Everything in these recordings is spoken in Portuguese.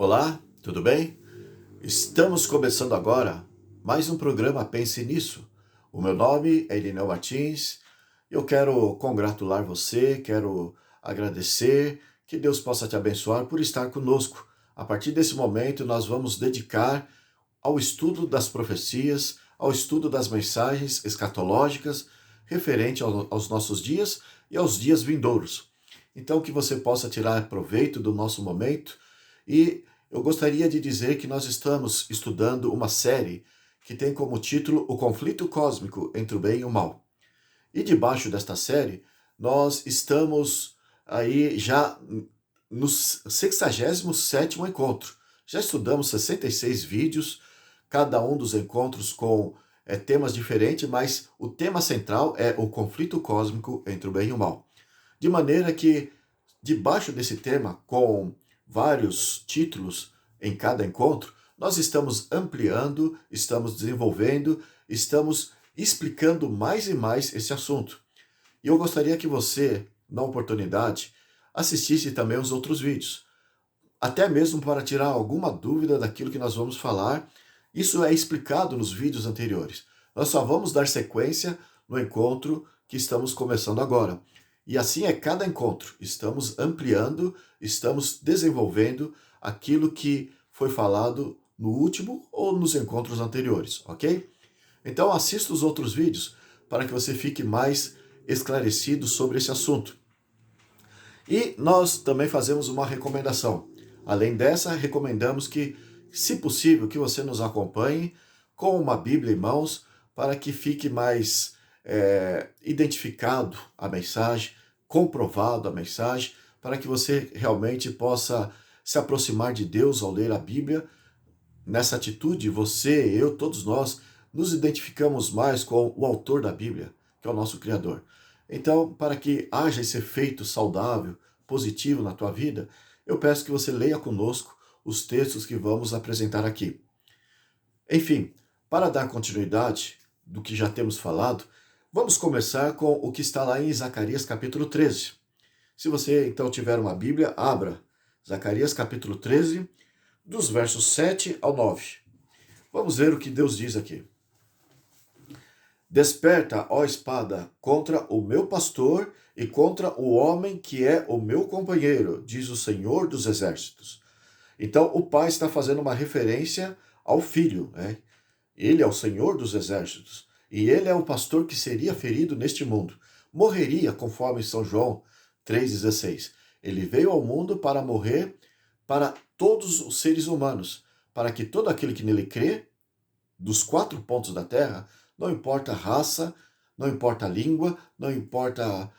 Olá, tudo bem? Estamos começando agora mais um programa Pense Nisso. O meu nome é Irineu Martins e eu quero congratular você, quero agradecer, que Deus possa te abençoar por estar conosco. A partir desse momento, nós vamos dedicar ao estudo das profecias, ao estudo das mensagens escatológicas referente aos nossos dias e aos dias vindouros. Então, que você possa tirar proveito do nosso momento e eu gostaria de dizer que nós estamos estudando uma série que tem como título O Conflito Cósmico entre o Bem e o Mal. E debaixo desta série, nós estamos aí já no 67º encontro. Já estudamos 66 vídeos, cada um dos encontros com temas diferentes, mas o tema central é o conflito cósmico entre o bem e o mal. De maneira que, debaixo desse tema, com vários títulos em cada encontro, nós estamos ampliando, estamos desenvolvendo, estamos explicando mais e mais esse assunto. E eu gostaria que você, na oportunidade, assistisse também os outros vídeos, até mesmo para tirar alguma dúvida daquilo que nós vamos falar. Isso é explicado nos vídeos anteriores. Nós só vamos dar sequência no encontro que estamos começando agora. E assim é cada encontro. Estamos ampliando, estamos desenvolvendo aquilo que foi falado no último ou nos encontros anteriores, ok? Então assista os outros vídeos para que você fique mais esclarecido sobre esse assunto. E nós também fazemos uma recomendação. Além dessa, recomendamos que, se possível, que você nos acompanhe com uma Bíblia em mãos para que fique mais identificado a mensagem, comprovado a mensagem, para que você realmente possa se aproximar de Deus ao ler a Bíblia. Nessa atitude, você, eu, todos nós, nos identificamos mais com o autor da Bíblia, que é o nosso Criador. Então, para que haja esse efeito saudável, positivo na tua vida, eu peço que você leia conosco os textos que vamos apresentar aqui. Enfim, para dar continuidade do que já temos falado, vamos começar com o que está lá em Zacarias capítulo 13. Se você então tiver uma Bíblia, abra Zacarias capítulo 13, dos versos 7 ao 9. Vamos ver o que Deus diz aqui. Desperta, ó espada, contra o meu pastor e contra o homem que é o meu companheiro, diz o Senhor dos Exércitos. Então, o pai está fazendo uma referência ao filho, né? Ele é o Senhor dos Exércitos, e ele é o pastor que seria ferido neste mundo. Morreria, conforme São João 3,16. Ele veio ao mundo para morrer para todos os seres humanos, para que todo aquele que nele crê, dos 4 pontos da terra, não importa a raça, não importa a língua, não importa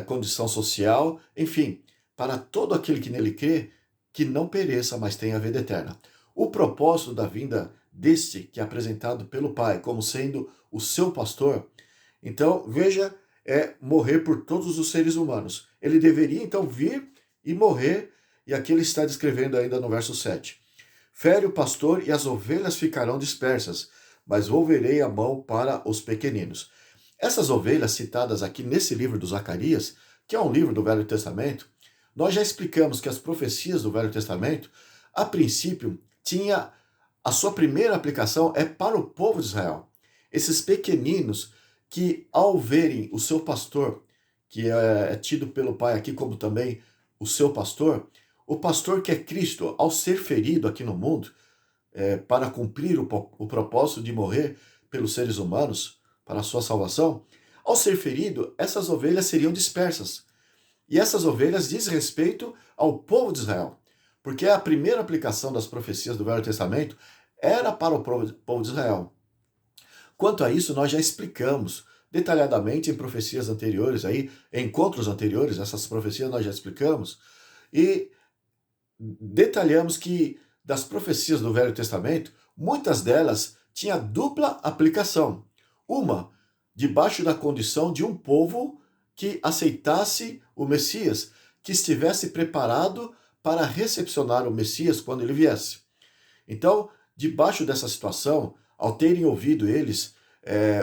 condição social, enfim, para todo aquele que nele crê, que não pereça, mas tenha a vida eterna. O propósito da vinda deste, que é apresentado pelo Pai como sendo o seu pastor, então, veja, é morrer por todos os seres humanos. Ele deveria, então, vir e morrer, e aqui ele está descrevendo ainda no verso 7. Fere o pastor e as ovelhas ficarão dispersas, mas volverei a mão para os pequeninos. Essas ovelhas citadas aqui nesse livro do Zacarias, que é um livro do Velho Testamento, nós já explicamos que as profecias do Velho Testamento, a princípio, tinha a sua primeira aplicação é para o povo de Israel. Esses pequeninos que, ao verem o seu pastor, que é tido pelo Pai aqui como também o seu pastor, o pastor que é Cristo, ao ser ferido aqui no mundo, para cumprir o propósito de morrer pelos seres humanos, para a sua salvação, ao ser ferido, essas ovelhas seriam dispersas. E essas ovelhas diz respeito ao povo de Israel, porque a primeira aplicação das profecias do Velho Testamento era para o povo de Israel. Quanto a isso, nós já explicamos detalhadamente em profecias anteriores, aí, em encontros anteriores, essas profecias nós já explicamos, e detalhamos que das profecias do Velho Testamento, muitas delas tinham dupla aplicação. Uma, debaixo da condição de um povo que aceitasse o Messias, que estivesse preparado para recepcionar o Messias quando ele viesse. Então, debaixo dessa situação, ao terem ouvido eles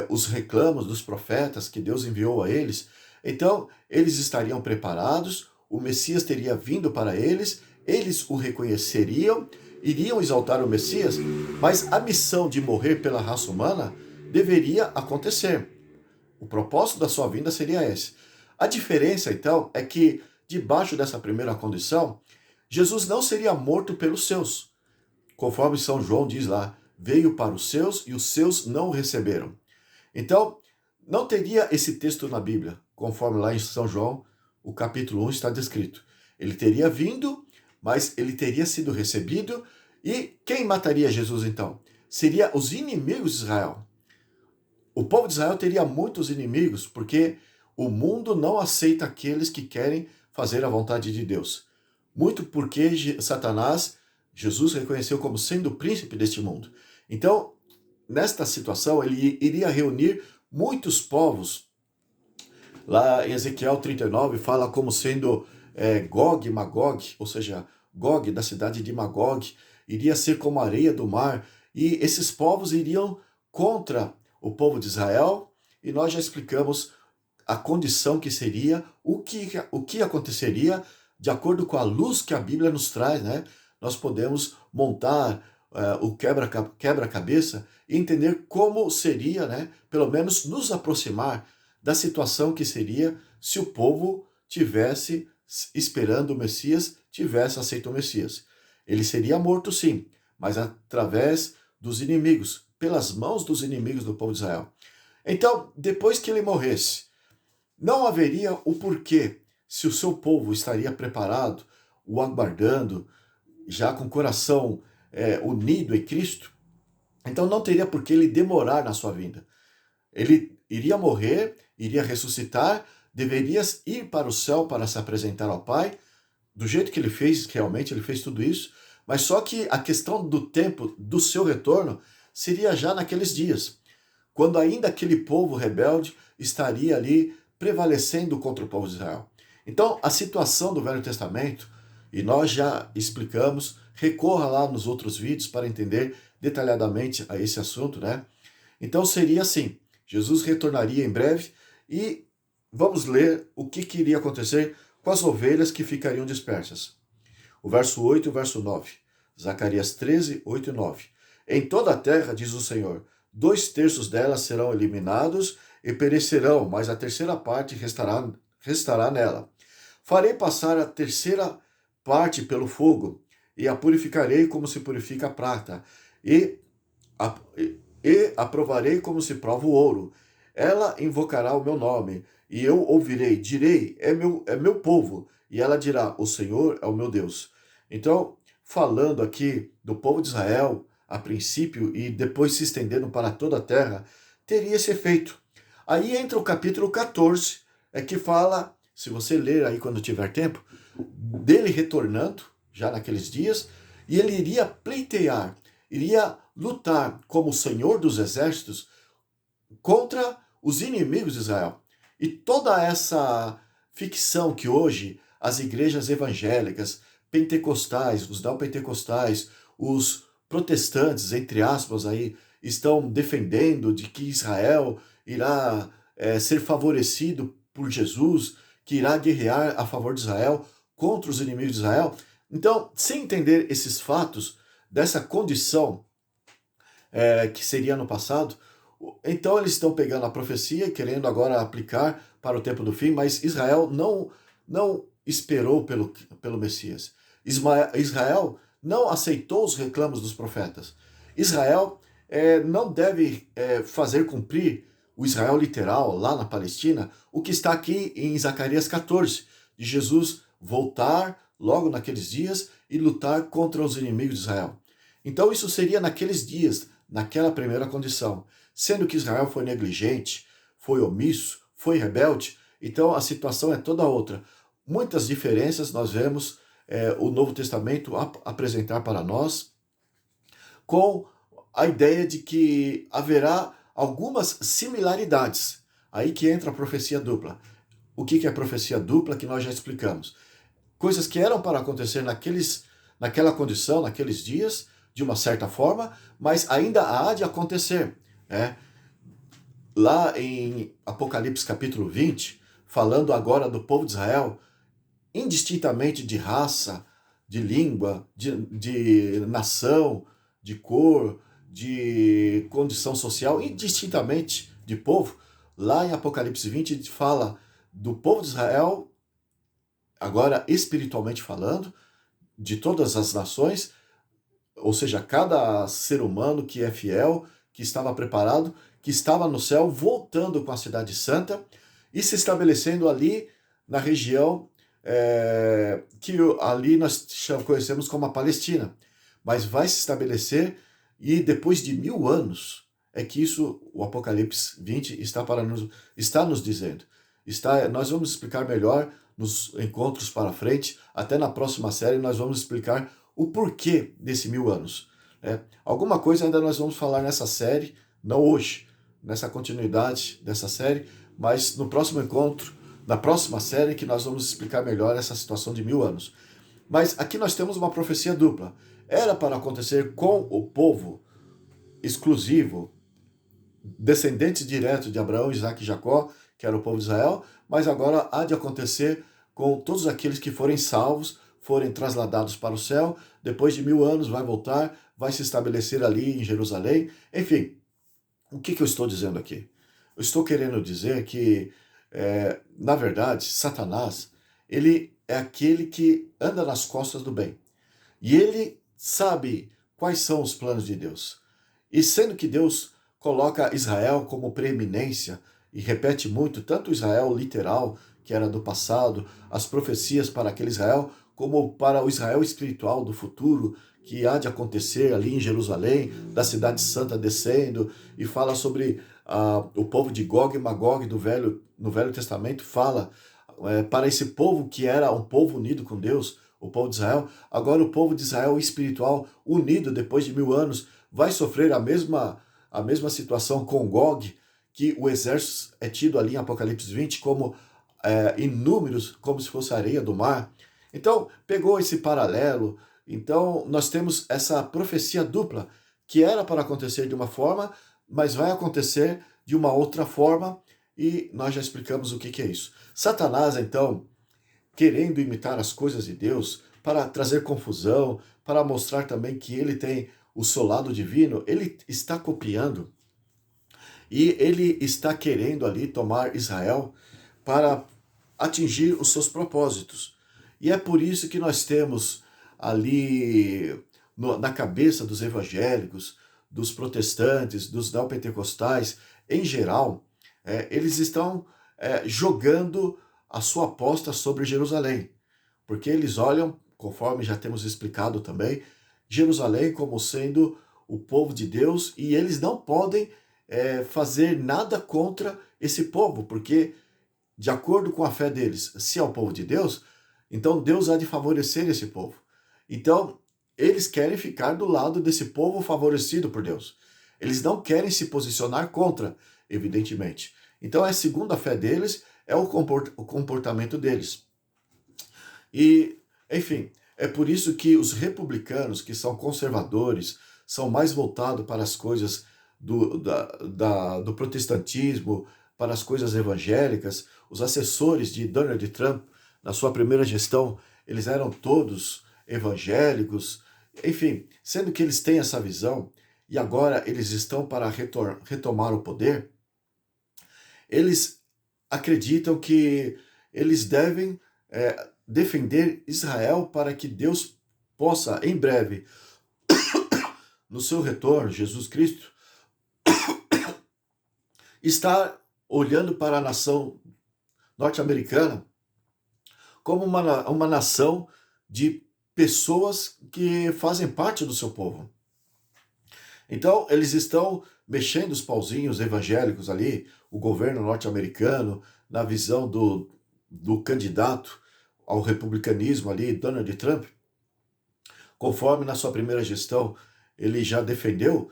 os reclamos dos profetas que Deus enviou a eles, então eles estariam preparados, o Messias teria vindo para eles, eles o reconheceriam, iriam exaltar o Messias, mas a missão de morrer pela raça humana deveria acontecer. O propósito da sua vinda seria esse. A diferença, então, é que, debaixo dessa primeira condição, Jesus não seria morto pelos seus. Conforme São João diz lá, veio para os seus e os seus não o receberam. Então, não teria esse texto na Bíblia, conforme lá em São João, o capítulo 1 está descrito. Ele teria vindo, mas ele teria sido recebido, e quem mataria Jesus então? Seria os inimigos de Israel. O povo de Israel teria muitos inimigos, porque o mundo não aceita aqueles que querem fazer a vontade de Deus. Muito porque Satanás, Jesus reconheceu como sendo o príncipe deste mundo. Então, nesta situação, ele iria reunir muitos povos. Lá em Ezequiel 39 fala como sendo Gog e Magog, ou seja, Gog da cidade de Magog, iria ser como a areia do mar, e esses povos iriam contra o povo de Israel, e nós já explicamos a condição que seria, o que aconteceria, de acordo com a luz que a Bíblia nos traz, né? Nós podemos montar o quebra-cabeça e entender como seria, né? Pelo menos nos aproximar da situação que seria se o povo tivesse esperando o Messias, tivesse aceito o Messias. Ele seria morto sim, mas através dos inimigos, pelas mãos dos inimigos do povo de Israel. Então, depois que ele morresse, não haveria o porquê, se o seu povo estaria preparado, o aguardando, já com o coração unido em Cristo, então não teria por que ele demorar na sua vinda. Ele iria morrer, iria ressuscitar, deveria ir para o céu para se apresentar ao Pai, do jeito que ele fez, realmente ele fez tudo isso, mas só que a questão do tempo do seu retorno seria já naqueles dias, quando ainda aquele povo rebelde estaria ali prevalecendo contra o povo de Israel. Então, a situação do Velho Testamento, e nós já explicamos, recorra lá nos outros vídeos para entender detalhadamente a esse assunto, né? Então seria assim, Jesus retornaria em breve e vamos ler o que iria acontecer com as ovelhas que ficariam dispersas. O verso 8 e o verso 9. Zacarias 13, 8 e 9. Em toda a terra, diz o Senhor, 2/3 delas serão eliminados e perecerão, mas a terceira parte restará nela. Farei passar a terceira parte pelo fogo, e a purificarei como se purifica a prata, e a provarei como se prova o ouro. Ela invocará o meu nome, e eu ouvirei, direi, é meu povo, e ela dirá, o Senhor é o meu Deus. Então, falando aqui do povo de Israel, a princípio, e depois se estendendo para toda a terra, teria esse efeito. Aí entra o capítulo 14, que fala, se você ler aí quando tiver tempo, dele retornando, já naqueles dias, e ele iria pleitear, iria lutar como Senhor dos exércitos contra os inimigos de Israel. E toda essa ficção que hoje as igrejas evangélicas, pentecostais, os neopentecostais, os protestantes, entre aspas, aí, estão defendendo de que Israel irá ser favorecido por Jesus, que irá guerrear a favor de Israel contra os inimigos de Israel. Então, sem entender esses fatos, dessa condição que seria no passado, então eles estão pegando a profecia e querendo agora aplicar para o tempo do fim, mas Israel não esperou pelo Messias. Israel não aceitou os reclamos dos profetas. Israel não deve fazer cumprir o Israel literal, lá na Palestina, o que está aqui em Zacarias 14, de Jesus voltar logo naqueles dias e lutar contra os inimigos de Israel. Então isso seria naqueles dias, naquela primeira condição. Sendo que Israel foi negligente, foi omisso, foi rebelde, então a situação é toda outra. Muitas diferenças nós vemos o Novo Testamento apresentar para nós, com a ideia de que haverá algumas similaridades. Aí que entra a profecia dupla. O que é profecia dupla que nós já explicamos? Coisas que eram para acontecer naquela condição, naqueles dias, de uma certa forma, mas ainda há de acontecer. Lá em Apocalipse capítulo 20, falando agora do povo de Israel, indistintamente de raça, de língua, de nação, de cor, de condição social, indistintamente de povo. Lá em Apocalipse 20 fala do povo de Israel, agora espiritualmente falando, de todas as nações, ou seja, cada ser humano que é fiel, que estava preparado, que estava no céu, voltando com a cidade santa e se estabelecendo ali na região que ali nós conhecemos como a Palestina. Mas vai se estabelecer e depois de 1000 anos é que isso, o Apocalipse 20 está nos dizendo. Nós vamos explicar melhor nos encontros para frente, até na próxima série nós vamos explicar o porquê desse 1000 anos. Alguma coisa ainda nós vamos falar nessa série, não hoje, nessa continuidade dessa série, mas no próximo encontro, na próxima série, que nós vamos explicar melhor essa situação de 1000 anos. Mas aqui nós temos uma profecia dupla. Era para acontecer com o povo exclusivo, descendentes diretos de Abraão, Isaac e Jacó, que era o povo de Israel, mas agora há de acontecer com todos aqueles que forem salvos, forem trasladados para o céu, depois de 1000 anos vai voltar, vai se estabelecer ali em Jerusalém. Enfim, o que eu estou dizendo aqui? Eu estou querendo dizer que, na verdade, Satanás, ele é aquele que anda nas costas do bem. E ele sabe quais são os planos de Deus. E sendo que Deus coloca Israel como preeminência, e repete muito, tanto Israel literal, que era do passado, as profecias para aquele Israel, como para o Israel espiritual do futuro, que há de acontecer ali em Jerusalém, da cidade santa descendo, e fala sobre o povo de Gog e Magog no Velho Testamento, fala para esse povo que era um povo unido com Deus, o povo de Israel. Agora o povo de Israel espiritual, unido depois de 1000 anos, vai sofrer a mesma situação com Gog, que o exército é tido ali em Apocalipse 20 como inúmeros, como se fosse areia do mar. Então, pegou esse paralelo. Então, nós temos essa profecia dupla, que era para acontecer de uma forma, mas vai acontecer de uma outra forma, e nós já explicamos o que é isso. Satanás, então, querendo imitar as coisas de Deus, para trazer confusão, para mostrar também que ele tem o seu lado divino, ele está copiando e ele está querendo ali tomar Israel para atingir os seus propósitos. E é por isso que nós temos ali na cabeça dos evangélicos, dos protestantes, dos neopentecostais, em geral, eles estão jogando a sua aposta sobre Jerusalém, porque eles olham, conforme já temos explicado também, Jerusalém como sendo o povo de Deus, e eles não podem fazer nada contra esse povo, porque, de acordo com a fé deles, se é o povo de Deus, então Deus há de favorecer esse povo. Então, eles querem ficar do lado desse povo favorecido por Deus. Eles não querem se posicionar contra, evidentemente. Então, é segundo a fé deles, é o comportamento deles. E, enfim, é por isso que os republicanos, que são conservadores, são mais voltados para as coisas do protestantismo, para as coisas evangélicas. Os assessores de Donald Trump, na sua primeira gestão, eles eram todos evangélicos. Enfim, sendo que eles têm essa visão, e agora eles estão para retomar o poder, eles acreditam que eles devem defender Israel para que Deus possa, em breve, no seu retorno, Jesus Cristo, estar olhando para a nação norte-americana como uma nação de pessoas que fazem parte do seu povo. Então, eles estão mexendo os pauzinhos evangélicos ali, o governo norte-americano, na visão do candidato ao republicanismo ali, Donald Trump, conforme na sua primeira gestão ele já defendeu,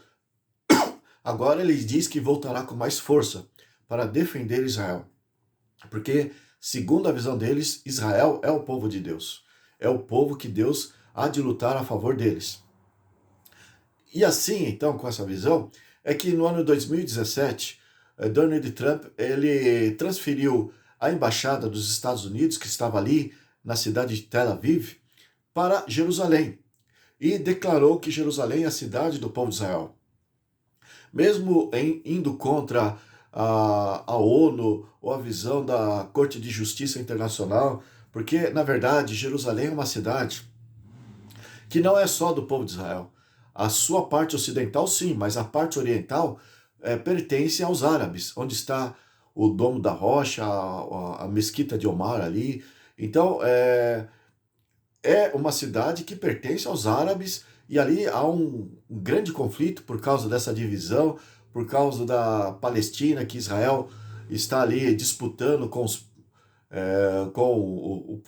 agora ele diz que voltará com mais força para defender Israel. Porque, segundo a visão deles, Israel é o povo de Deus. É o povo que Deus há de lutar a favor deles. E assim, então, com essa visão, é que no ano 2017, Donald Trump ele transferiu a embaixada dos Estados Unidos, que estava ali na cidade de Tel Aviv, para Jerusalém e declarou que Jerusalém é a cidade do povo de Israel. Mesmo indo contra a ONU ou a visão da Corte de Justiça Internacional, porque, na verdade, Jerusalém é uma cidade que não é só do povo de Israel. A sua parte ocidental, sim, mas a parte oriental pertence aos árabes, onde está o Domo da Rocha, a Mesquita de Omar ali. Então, é uma cidade que pertence aos árabes e ali há um grande conflito por causa dessa divisão, por causa da Palestina, que Israel está ali disputando com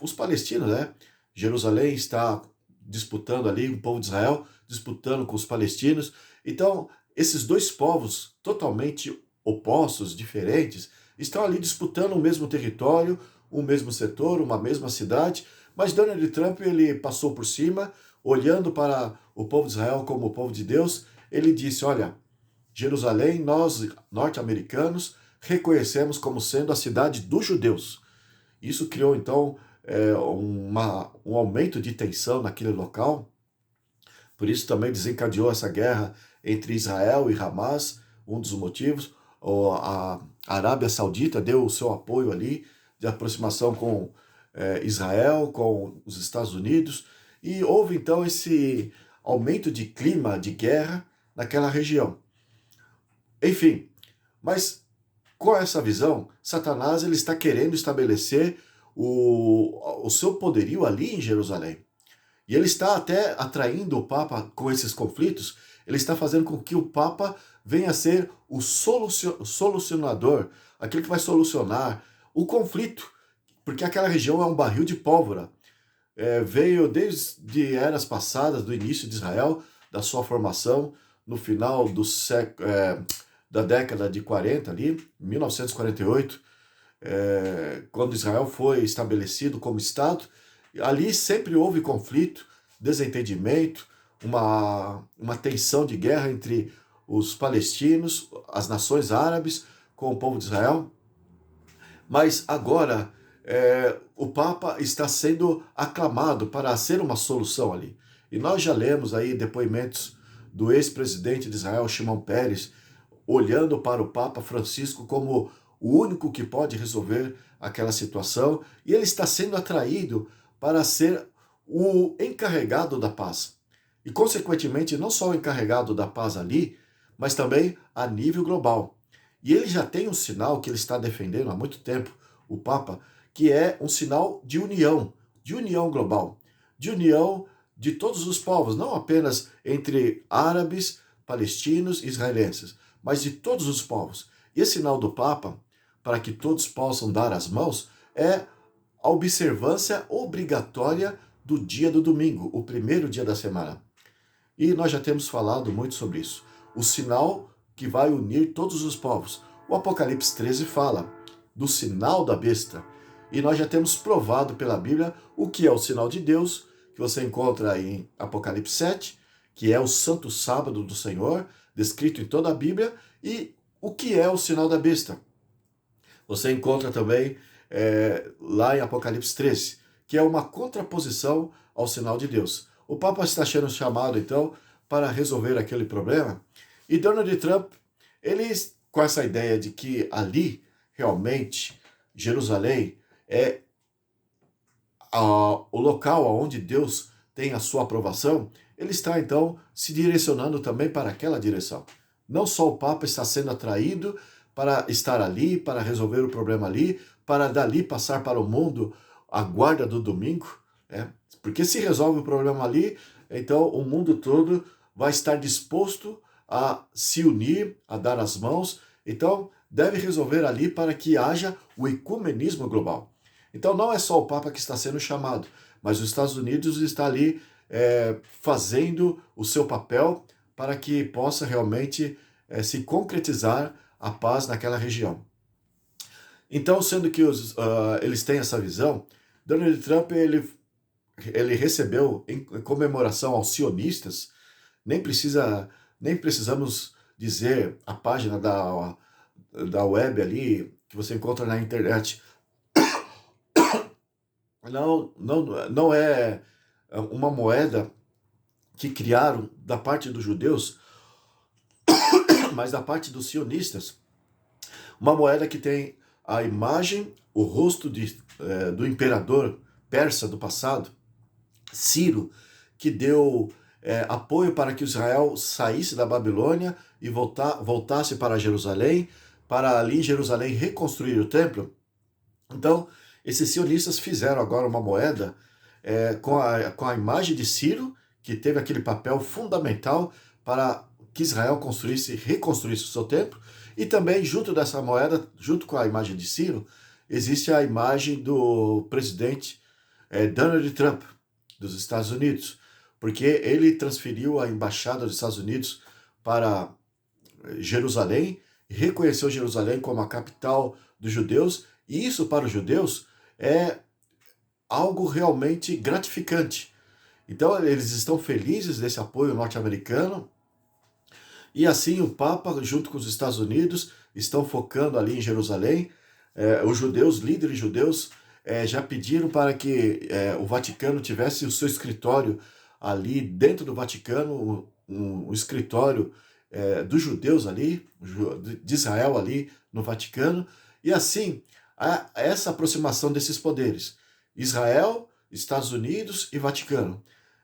os palestinos, né? Jerusalém está disputando ali, o povo de Israel disputando com os palestinos. Então, esses dois povos totalmente opostos, diferentes, estão ali disputando o mesmo território, o mesmo setor, uma mesma cidade, mas Donald Trump, ele passou por cima, olhando para o povo de Israel como o povo de Deus, ele disse, olha, Jerusalém, nós, norte-americanos, reconhecemos como sendo a cidade dos judeus. Isso criou, então, um aumento de tensão naquele local. Por isso também desencadeou essa guerra entre Israel e Hamas, um dos motivos. A Arábia Saudita deu o seu apoio ali, de aproximação com Israel, com os Estados Unidos, e houve então esse aumento de clima de guerra naquela região. Enfim, mas com essa visão, Satanás ele está querendo estabelecer o seu poderio ali em Jerusalém. E ele está até atraindo o Papa com esses conflitos, ele está fazendo com que o Papa venha a ser o solucionador, aquele que vai solucionar o conflito, porque aquela região é um barril de pólvora. Veio desde eras passadas, do início de Israel, da sua formação, no final da década de 40 ali, 1948, quando Israel foi estabelecido como Estado, ali sempre houve conflito, desentendimento, uma tensão de guerra entre os palestinos, as nações árabes, com o povo de Israel. Mas agora o Papa está sendo aclamado para ser uma solução ali. E nós já lemos aí depoimentos do ex-presidente de Israel, Shimon Peres, olhando para o Papa Francisco como o único que pode resolver aquela situação, e ele está sendo atraído para ser o encarregado da paz. E, consequentemente, não só o encarregado da paz ali, mas também a nível global. E ele já tem um sinal que ele está defendendo há muito tempo, o Papa, que é um sinal de união global, de união de todos os povos, não apenas entre árabes, palestinos e israelenses, mas de todos os povos. E esse sinal do Papa, para que todos possam dar as mãos, é a observância obrigatória do dia do domingo, o primeiro dia da semana. E nós já temos falado muito sobre isso. O sinal que vai unir todos os povos. O Apocalipse 13 fala do sinal da besta. E nós já temos provado pela Bíblia o que é o sinal de Deus, que você encontra em Apocalipse 7, que é o Santo Sábado do Senhor, descrito em toda a Bíblia, e o que é o sinal da besta. Você encontra também lá em Apocalipse 13, que é uma contraposição ao sinal de Deus. O Papa está sendo chamado, então, para resolver aquele problema. E Donald Trump, ele, com essa ideia de que ali, realmente, Jerusalém é o local onde Deus tem a sua aprovação, ele está, então, se direcionando também para aquela direção. Não só o Papa está sendo atraído para estar ali, para resolver o problema ali, para dali passar para o mundo a guarda do domingo, porque se resolve o problema ali, então o mundo todo vai estar disposto a se unir, a dar as mãos, então deve resolver ali para que haja o ecumenismo global. Então não é só o Papa que está sendo chamado, mas os Estados Unidos está ali fazendo o seu papel para que possa realmente se concretizar a paz naquela região. Então, sendo que eles têm essa visão, Donald Trump ele recebeu, em comemoração aos sionistas, nem precisamos dizer a página da web ali, que você encontra na internet. Não é uma moeda que criaram da parte dos judeus, mas da parte dos sionistas, uma moeda que tem a imagem, o rosto do imperador persa do passado, Ciro, que deu apoio para que Israel saísse da Babilônia e voltasse para Jerusalém, para ali em Jerusalém reconstruir o templo. Então, esses sionistas fizeram agora uma moeda com a imagem de Ciro, que teve aquele papel fundamental para que Israel reconstruísse o seu templo, e também junto dessa moeda, junto com a imagem de Ciro, existe a imagem do presidente Donald Trump, dos Estados Unidos, porque ele transferiu a embaixada dos Estados Unidos para Jerusalém, reconheceu Jerusalém como a capital dos judeus, e isso para os judeus é algo realmente gratificante. Então eles estão felizes desse apoio norte-americano, e assim o Papa, junto com os Estados Unidos, estão focando ali em Jerusalém. Os judeus, líderes judeus, já pediram para que o Vaticano tivesse o seu escritório ali dentro do Vaticano, um escritório dos judeus ali, de Israel ali no Vaticano, e assim, essa aproximação desses poderes, Israel, Estados Unidos e Vaticano.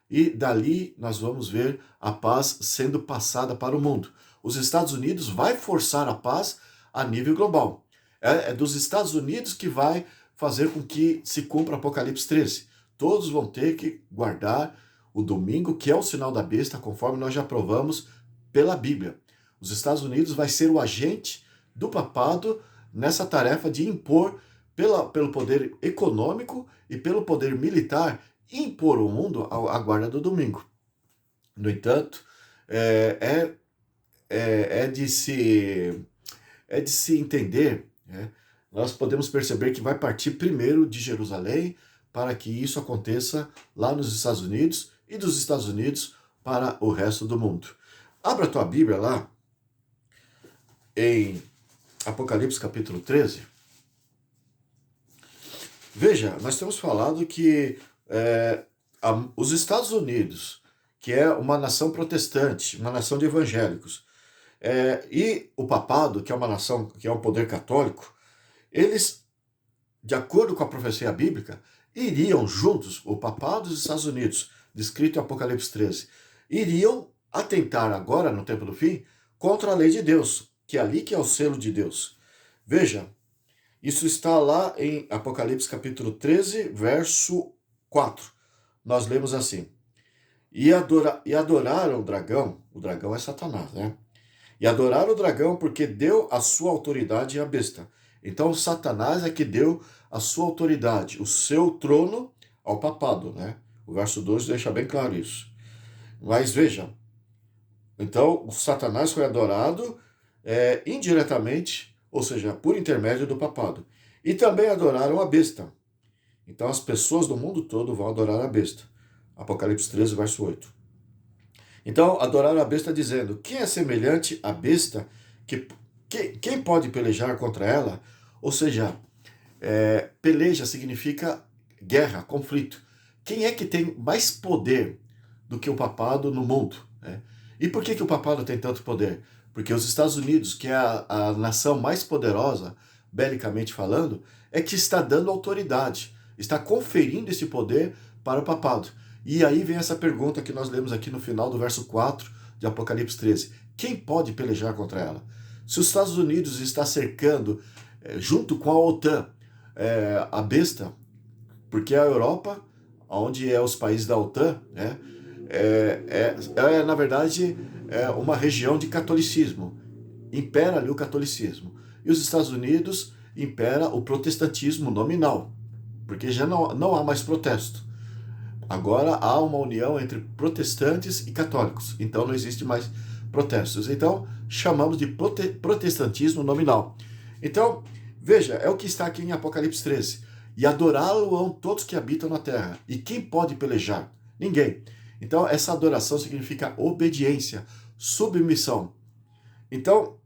E dali nós vamos ver a paz sendo passada para o mundo. Os Estados Unidos vai forçar a paz a nível global. É dos Estados Unidos que vai fazer com que se cumpra Apocalipse 13. Todos vão ter que guardar o domingo, que é o sinal da besta, conforme nós já provamos pela Bíblia. Os Estados Unidos vai ser o agente do papado nessa tarefa de impor, pelo poder econômico e pelo poder militar, impor ao mundo a guarda do domingo. No entanto, é de se entender, né? Nós podemos perceber que vai partir primeiro de Jerusalém para que isso aconteça lá nos Estados Unidos e dos Estados Unidos para o resto do mundo. Abra a tua Bíblia lá em Apocalipse capítulo 13. Veja, nós temos falado que os Estados Unidos, que é uma nação protestante, uma nação de evangélicos, e o papado, que é uma nação, que é um poder católico, eles, de acordo com a profecia bíblica, iriam juntos, o papado dos Estados Unidos, descrito em Apocalipse 13, iriam atentar agora, no tempo do fim, contra a lei de Deus, que é ali que é o selo de Deus. Veja, isso está lá em Apocalipse capítulo 13, verso 4. Nós lemos assim: e adoraram o dragão é Satanás, né? E adoraram o dragão porque deu a sua autoridade à besta. Então, Satanás é que deu a sua autoridade, o seu trono ao papado, né? O verso 2 deixa bem claro isso. Mas veja, então, o Satanás foi adorado indiretamente, ou seja, por intermédio do papado. E também adoraram a besta. Então, as pessoas do mundo todo vão adorar a besta. Apocalipse 13, verso 8. Então, adoraram a besta dizendo: quem é semelhante à besta? Quem pode pelejar contra ela? Ou seja, peleja significa guerra, conflito. Quem é que tem mais poder do que o papado no mundo? Né? E por que o papado tem tanto poder? Porque os Estados Unidos, que é a nação mais poderosa, belicamente falando, é que está dando autoridade, está conferindo esse poder para o papado. E aí vem essa pergunta que nós lemos aqui no final do verso 4 de Apocalipse 13. Quem pode pelejar contra ela? Se os Estados Unidos está cercando, junto com a OTAN, a besta, porque a Europa, onde os países da OTAN, né, na verdade, uma região de catolicismo. Impera ali o catolicismo. E os Estados Unidos impera o protestantismo nominal, porque já não há mais protesto. Agora há uma união entre protestantes e católicos, então não existe mais protestos. Então, chamamos de protestantismo nominal. Então, veja, é o que está aqui em Apocalipse 13. E adorá-lo-ão todos que habitam na terra. E quem pode pelejar? Ninguém. Então, essa adoração significa obediência, submissão. Então,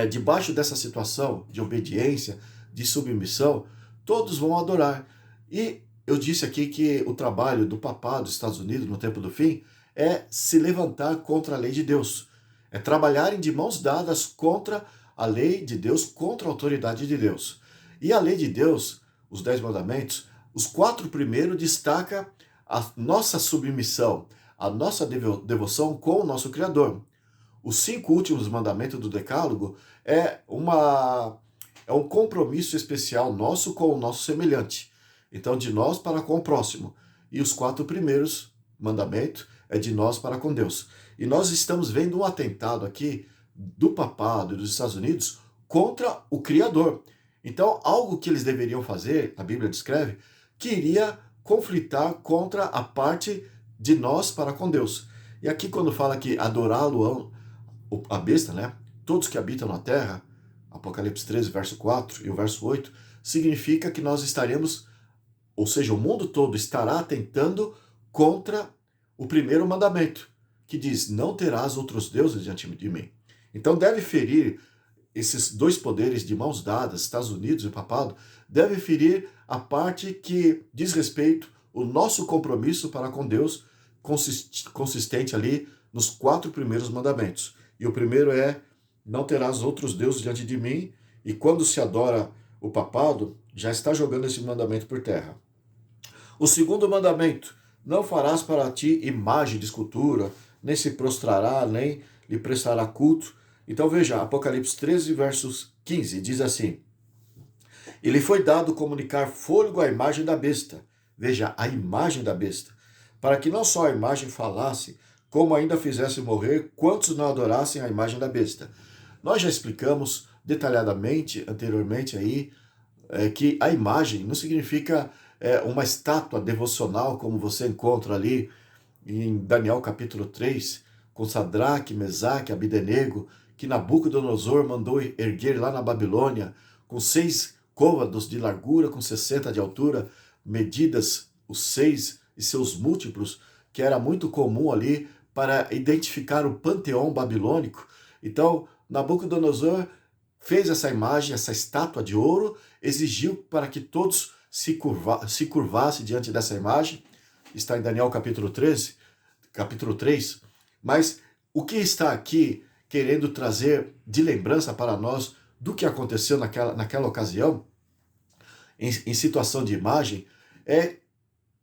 debaixo dessa situação de obediência, de submissão, todos vão adorar. E eu disse aqui que o trabalho do papado dos Estados Unidos no tempo do fim é se levantar contra a lei de Deus. É trabalharem de mãos dadas contra a lei de Deus, contra a autoridade de Deus. E a lei de Deus, os 10 mandamentos, os 4 primeiros destaca a nossa submissão, a nossa devoção com o nosso Criador. Os 5 últimos mandamentos do Decálogo é um compromisso especial nosso com o nosso semelhante. Então, de nós para com o próximo. E os 4 primeiros mandamentos é de nós para com Deus. E nós estamos vendo um atentado aqui do papado e dos Estados Unidos contra o Criador. Então, algo que eles deveriam fazer, a Bíblia descreve, que iria conflitar contra a parte de nós para com Deus. E aqui quando fala que adorá-lo, a besta, né? Todos que habitam na terra, Apocalipse 13, verso 4 e o verso 8, significa que nós estaremos, ou seja, o mundo todo estará atentando contra o primeiro mandamento, que diz, não terás outros deuses diante de mim. Então deve ferir esses 2 poderes de mãos dadas, Estados Unidos e papado, deve ferir a parte que diz respeito ao nosso compromisso para com Deus, consistente ali nos 4 primeiros mandamentos. E o primeiro é, não terás outros deuses diante de mim, e quando se adora o papado, já está jogando esse mandamento por terra. O segundo mandamento, não farás para ti imagem de escultura, nem se prostrará, nem lhe prestará culto. Então veja, Apocalipse 13, versos 15, diz assim, e lhe foi dado comunicar fôlego à imagem da besta, veja, a imagem da besta, para que não só a imagem falasse, como ainda fizesse morrer quantos não adorassem a imagem da besta. Nós já explicamos detalhadamente, anteriormente aí, que a imagem não significa uma estátua devocional, como você encontra ali em Daniel capítulo 3, com Sadraque, Mesaque, Abdenego, que Nabucodonosor mandou erguer lá na Babilônia, com 6 côvados de largura, com 60 de altura, medidas os 6 e seus múltiplos, que era muito comum ali para identificar o panteão babilônico. Então, Nabucodonosor fez essa imagem, essa estátua de ouro, exigiu para que todos se curvassem diante dessa imagem. Está em Daniel capítulo 13, capítulo 3. Mas o que está aqui querendo trazer de lembrança para nós do que aconteceu naquela ocasião, em situação de imagem, é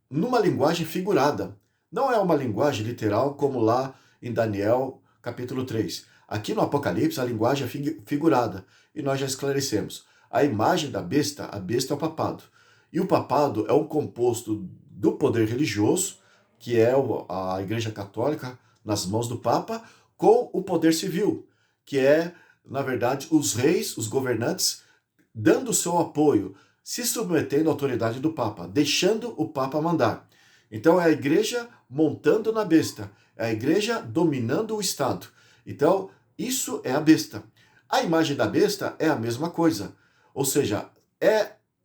numa linguagem figurada. Não é uma linguagem literal como lá em Daniel capítulo 3. Aqui no Apocalipse a linguagem é figurada. E nós já esclarecemos. A imagem da besta, a besta é o papado. E o papado é um composto do poder religioso, que é a Igreja Católica nas mãos do Papa, com o poder civil, que é, na verdade, os reis, os governantes, dando o seu apoio, se submetendo à autoridade do Papa, deixando o Papa mandar. Então é a igreja montando na besta, é a igreja dominando o Estado. Então, isso é a besta. A imagem da besta é a mesma coisa. Ou seja,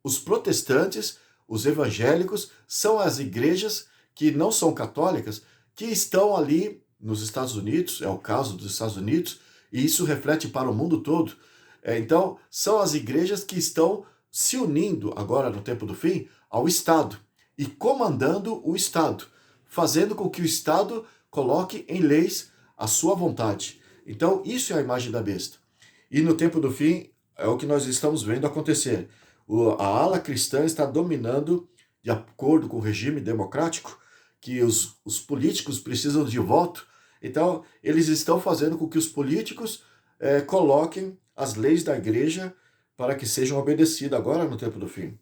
os protestantes, os evangélicos, são as igrejas que não são católicas, que estão ali nos Estados Unidos, é o caso dos Estados Unidos, e isso reflete para o mundo todo. Então, são as igrejas que estão se unindo agora no tempo do fim ao Estado e comandando o Estado, fazendo com que o Estado coloque em leis a sua vontade. Então, isso é a imagem da besta. E no tempo do fim, é o que nós estamos vendo acontecer. A ala cristã está dominando, de acordo com o regime democrático, que os políticos precisam de voto. Então, eles estão fazendo com que os políticos coloquem as leis da igreja para que sejam obedecidas agora no tempo do fim.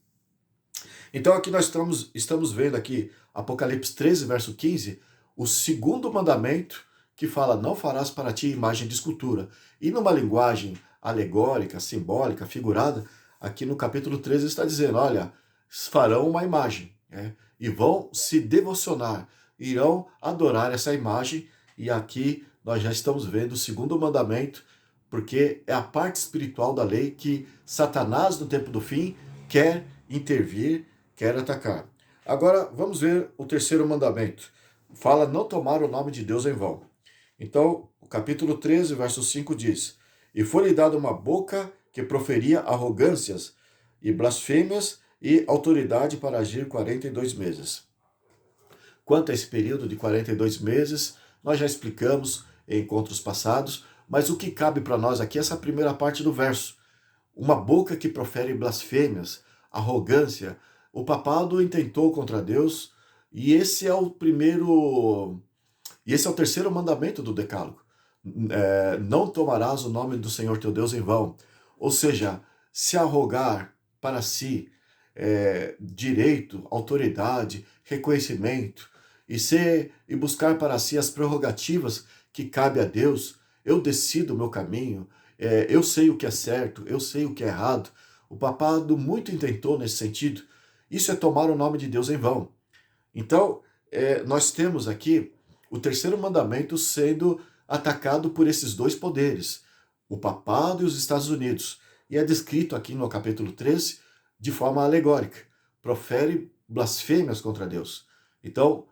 Então, aqui nós estamos vendo aqui, Apocalipse 13, verso 15, o segundo mandamento que fala, não farás para ti imagem de escultura. E numa linguagem alegórica, simbólica, figurada, aqui no capítulo 13 está dizendo, olha, farão uma imagem, e vão se devocionar, irão adorar essa imagem, e aqui nós já estamos vendo o segundo mandamento, porque é a parte espiritual da lei que Satanás, no tempo do fim, quer intervir, quer atacar. Agora, vamos ver o terceiro mandamento. Fala, não tomar o nome de Deus em vão. Então, o capítulo 13, verso 5 diz, e foi-lhe dada uma boca que proferia arrogâncias e blasfêmias, e autoridade para agir 42 meses. Quanto a esse período de 42 meses, nós já explicamos em encontros passados, mas o que cabe para nós aqui é essa primeira parte do verso. Uma boca que profere blasfêmias, arrogância. O papado intentou contra Deus, e esse é o terceiro mandamento do Decálogo. Não tomarás o nome do Senhor teu Deus em vão. Ou seja, se arrogar para si direito, autoridade, reconhecimento, e buscar para si as prerrogativas que cabe a Deus. Eu decido o meu caminho, eu sei o que é certo, eu sei o que é errado. O papado muito intentou nesse sentido. Isso é tomar o nome de Deus em vão. Então, nós temos aqui o terceiro mandamento sendo atacado por esses dois poderes, o papado e os Estados Unidos. E é descrito aqui no capítulo 13 de forma alegórica. Profere blasfêmias contra Deus. Então,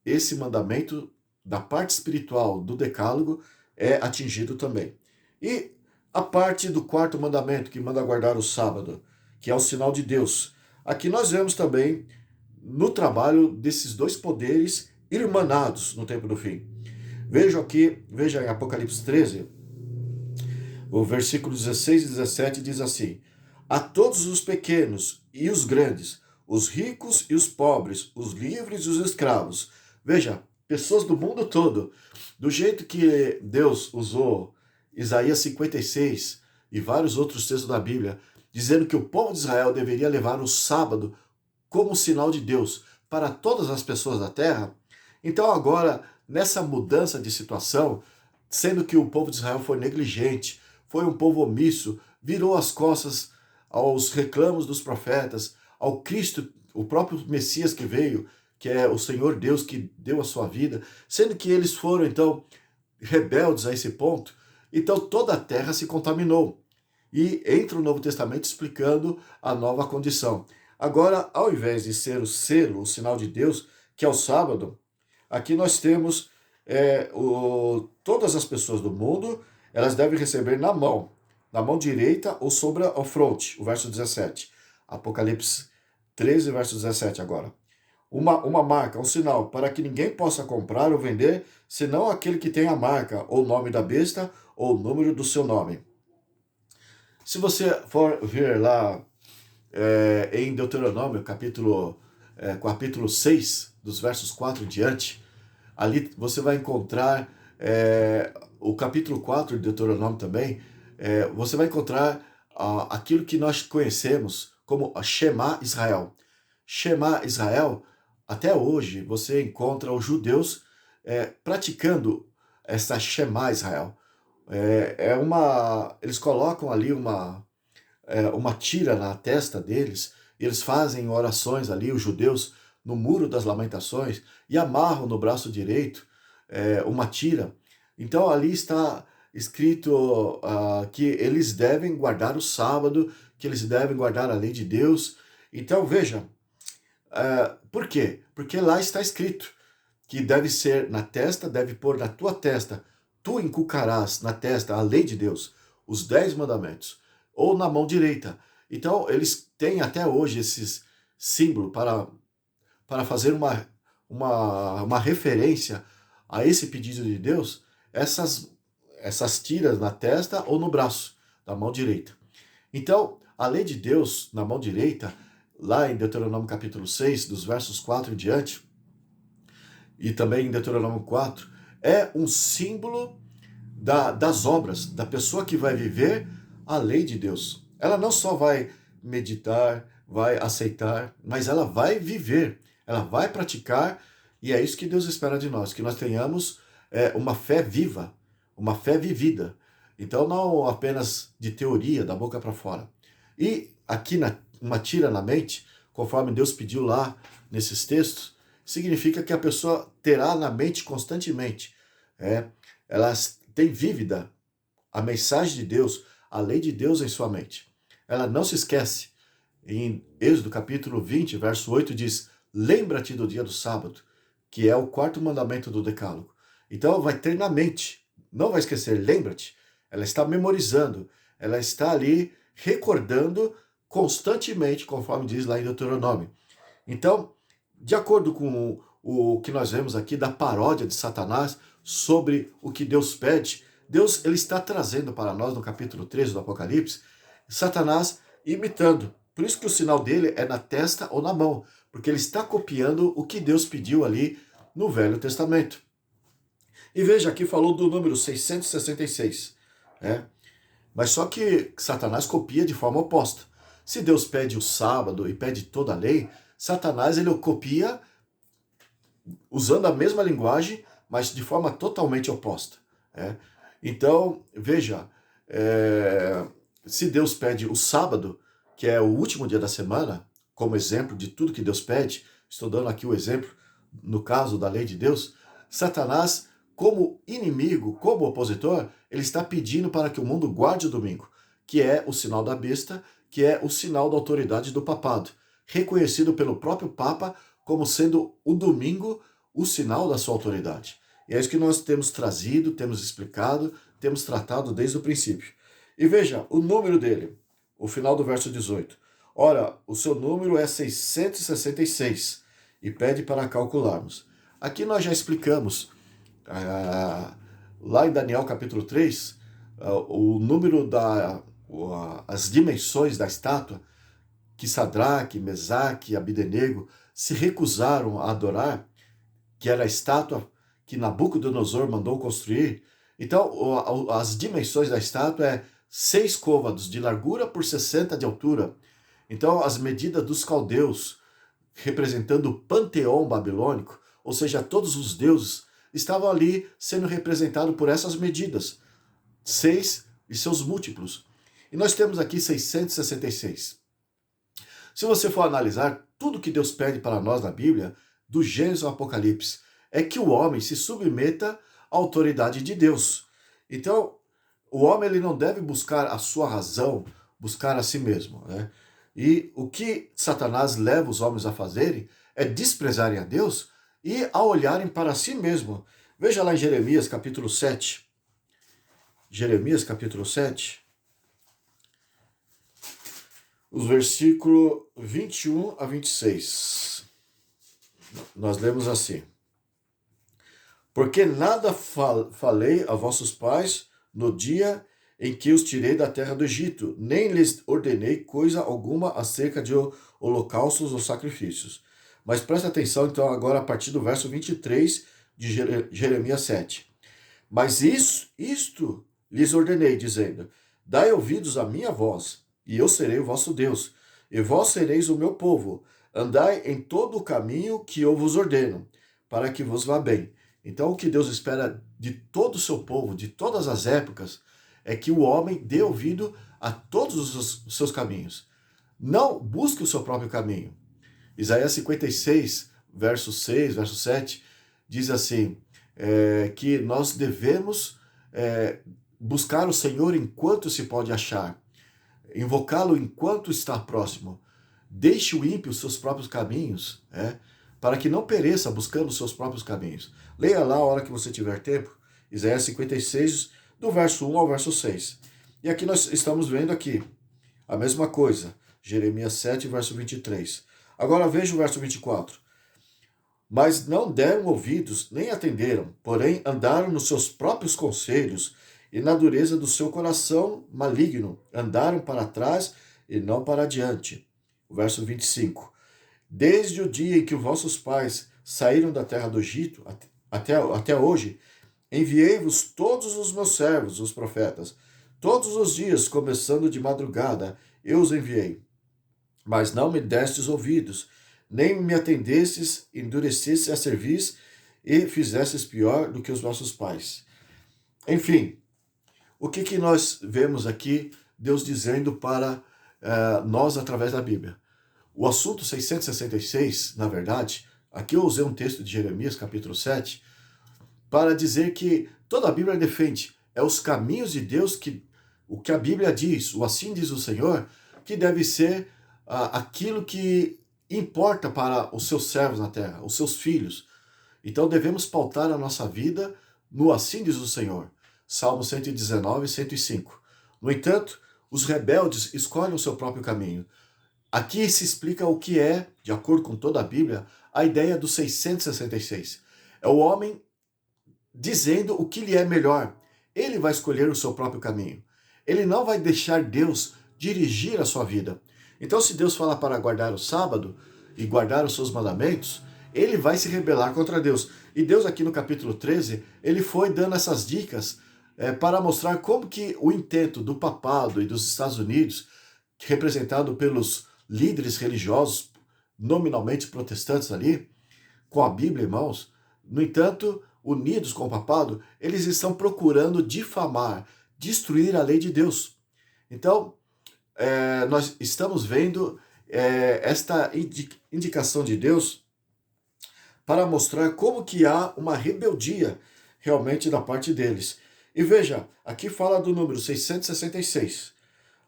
esse mandamento da parte espiritual do Decálogo é atingido também. E a parte do quarto mandamento, que manda guardar o sábado, que é o sinal de Deus. Aqui nós vemos também no trabalho desses dois poderes irmanados no tempo do fim. Veja em Apocalipse 13, o versículo 16 e 17 diz assim: a todos os pequenos e os grandes, os ricos e os pobres, os livres e os escravos. Veja, pessoas do mundo todo, do jeito que Deus usou Isaías 56 e vários outros textos da Bíblia, dizendo que o povo de Israel deveria levar o sábado como sinal de Deus para todas as pessoas da terra. Então agora, nessa mudança de situação, sendo que o povo de Israel foi negligente, foi um povo omisso, virou as costas aos reclamos dos profetas, ao Cristo, o próprio Messias que veio, que é o Senhor Deus que deu a sua vida, sendo que eles foram então rebeldes a esse ponto, então toda a terra se contaminou. E entra o Novo Testamento explicando a nova condição. Agora, ao invés de ser o selo, o sinal de Deus, que é o sábado, aqui nós temos todas as pessoas do mundo, elas devem receber na mão direita ou sobre a fronte, o verso 17. Apocalipse 13, verso 17 agora. Uma marca, um sinal, para que ninguém possa comprar ou vender, senão aquele que tem a marca, ou o nome da besta, ou o número do seu nome. Se você for ver lá em Deuteronômio, capítulo 6, dos versos 4 em diante, ali você vai encontrar o capítulo 4 de Deuteronômio também, você vai encontrar aquilo que nós conhecemos como Shema Israel. Shema Israel, até hoje você encontra os judeus praticando essa Shema Israel. Eles colocam ali uma tira na testa deles, e eles fazem orações ali, os judeus, no Muro das Lamentações, e amarram no braço direito uma tira. Então ali está escrito que eles devem guardar o sábado, que eles devem guardar a lei de Deus. Então veja, por quê? Porque lá está escrito que deve ser na testa, deve pôr na tua testa, tu inculcarás na testa a lei de Deus, os 10 mandamentos, ou na mão direita. Então eles têm até hoje esses símbolos para fazer uma referência a esse pedido de Deus, essas tiras na testa ou no braço, da mão direita. Então, a lei de Deus na mão direita, lá em Deuteronômio capítulo 6, dos versos 4 em diante, e também em Deuteronômio 4, é um símbolo das obras, da pessoa que vai viver a lei de Deus. Ela não só vai meditar, vai aceitar, mas ela vai viver, ela vai praticar, e é isso que Deus espera de nós, que nós tenhamos uma fé viva, uma fé vivida. Então não apenas de teoria, da boca para fora. E aqui uma tira na mente, conforme Deus pediu lá nesses textos, significa que a pessoa terá na mente constantemente. Ela tem vívida a mensagem de Deus, a lei de Deus em sua mente. Ela não se esquece. Em Êxodo capítulo 20, verso 8 diz: lembra-te do dia do sábado, que é o quarto mandamento do Decálogo. Então vai ter na mente, não vai esquecer, lembra-te. Ela está memorizando, ela está ali recordando constantemente, conforme diz lá em Deuteronômio. Então, de acordo com o que nós vemos aqui da paródia de Satanás sobre o que Deus pede, Deus ele está trazendo para nós no capítulo 13 do Apocalipse, Satanás imitando. Por isso que o sinal dele é na testa ou na mão, porque ele está copiando o que Deus pediu ali no Velho Testamento. E veja, aqui falou do número 666, né? Mas só que Satanás copia de forma oposta. Se Deus pede o sábado e pede toda a lei, Satanás ele copia usando a mesma linguagem, mas de forma totalmente oposta. Né? Então, veja, se Deus pede o sábado, que é o último dia da semana, como exemplo de tudo que Deus pede, estou dando aqui o exemplo, no caso da lei de Deus, Satanás, como inimigo, como opositor, ele está pedindo para que o mundo guarde o domingo, que é o sinal da besta, que é o sinal da autoridade do papado, reconhecido pelo próprio Papa como sendo o domingo o sinal da sua autoridade. E é isso que nós temos trazido, temos explicado, temos tratado desde o princípio. E veja, o número dele, o final do verso 18. Ora, o seu número é 666 e pede para calcularmos. Aqui nós já explicamos, lá em Daniel capítulo 3, o número as dimensões da estátua que Sadraque, Mesaque e Abdenego se recusaram a adorar, que era a estátua que Nabucodonosor mandou construir. Então, as dimensões da estátua é 6 côvados de largura por 60 de altura. Então, as medidas dos caldeus, representando o panteão babilônico, ou seja, todos os deuses, estavam ali sendo representados por essas medidas, 6 e seus múltiplos. E nós temos aqui 666. Se você for analisar tudo que Deus pede para nós na Bíblia, do Gênesis ao Apocalipse, é que o homem se submeta à autoridade de Deus. Então, o homem ele não deve buscar a sua razão, buscar a si mesmo, né? E o que Satanás leva os homens a fazerem é desprezarem a Deus e a olharem para si mesmo. Veja lá em Jeremias capítulo 7. Jeremias capítulo 7. Os versículos 21 a 26. Nós lemos assim: Porque nada falei a vossos pais no dia em que os tirei da terra do Egito, nem lhes ordenei coisa alguma acerca de holocaustos ou sacrifícios. Mas presta atenção então agora a partir do verso 23 de Jeremias 7. Mas isto lhes ordenei, dizendo: Dai ouvidos à minha voz, e eu serei o vosso Deus, e vós sereis o meu povo. Andai em todo o caminho que eu vos ordeno, para que vos vá bem. Então, o que Deus espera de todo o seu povo, de todas as épocas, é que o homem dê ouvido a todos os seus caminhos. Não busque o seu próprio caminho. Isaías 56, verso 6, verso 7, diz assim, que nós devemos buscar o Senhor enquanto se pode achar, invocá-lo enquanto está próximo. Deixe o ímpio os seus próprios caminhos, para que não pereça buscando os seus próprios caminhos. Leia lá a hora que você tiver tempo, Isaías 56, do verso 1 ao verso 6. E aqui nós estamos vendo aqui a mesma coisa, Jeremias 7, verso 23. Agora veja o verso 24. Mas não deram ouvidos, nem atenderam, porém andaram nos seus próprios conselhos e na dureza do seu coração maligno, andaram para trás e não para adiante. O verso 25. Desde o dia em que os vossos pais saíram da terra do Egito, até hoje, enviei-vos todos os meus servos, os profetas. Todos os dias, começando de madrugada, eu os enviei. Mas não me destes ouvidos, nem me atendestes, endurecestes a cerviz e fizestes pior do que os vossos pais. Enfim, o que nós vemos aqui Deus dizendo para nós através da Bíblia? O assunto 666, na verdade, aqui eu usei um texto de Jeremias, capítulo 7, para dizer que toda a Bíblia defende, os caminhos de Deus, o que a Bíblia diz, o assim diz o Senhor, que deve ser aquilo que importa para os seus servos na terra, os seus filhos. Então devemos pautar a nossa vida no assim diz o Senhor. Salmo 119, 105. No entanto, os rebeldes escolhem o seu próprio caminho. Aqui se explica o que é, de acordo com toda a Bíblia, a ideia do 666. É o homem dizendo o que lhe é melhor. Ele vai escolher o seu próprio caminho. Ele não vai deixar Deus dirigir a sua vida. Então, se Deus fala para guardar o sábado e guardar os seus mandamentos, ele vai se rebelar contra Deus. E Deus aqui no capítulo 13, ele foi dando essas dicas para mostrar como que o intento do papado e dos Estados Unidos, representado pelos líderes religiosos, nominalmente protestantes ali, com a Bíblia em mãos, no entanto, unidos com o papado, eles estão procurando difamar, destruir a lei de Deus. Então, nós estamos vendo esta indicação de Deus para mostrar como que há uma rebeldia realmente da parte deles. E veja, aqui fala do número 666,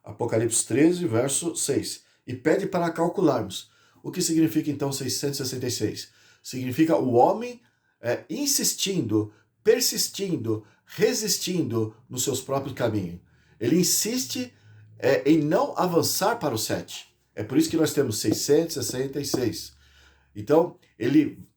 Apocalipse 13, verso 6, e pede para calcularmos. O que significa então 666? Significa o homem insistindo, persistindo, resistindo nos seus próprios caminhos. Ele insiste em não avançar para o 7. É por isso que nós temos 666. Então, ele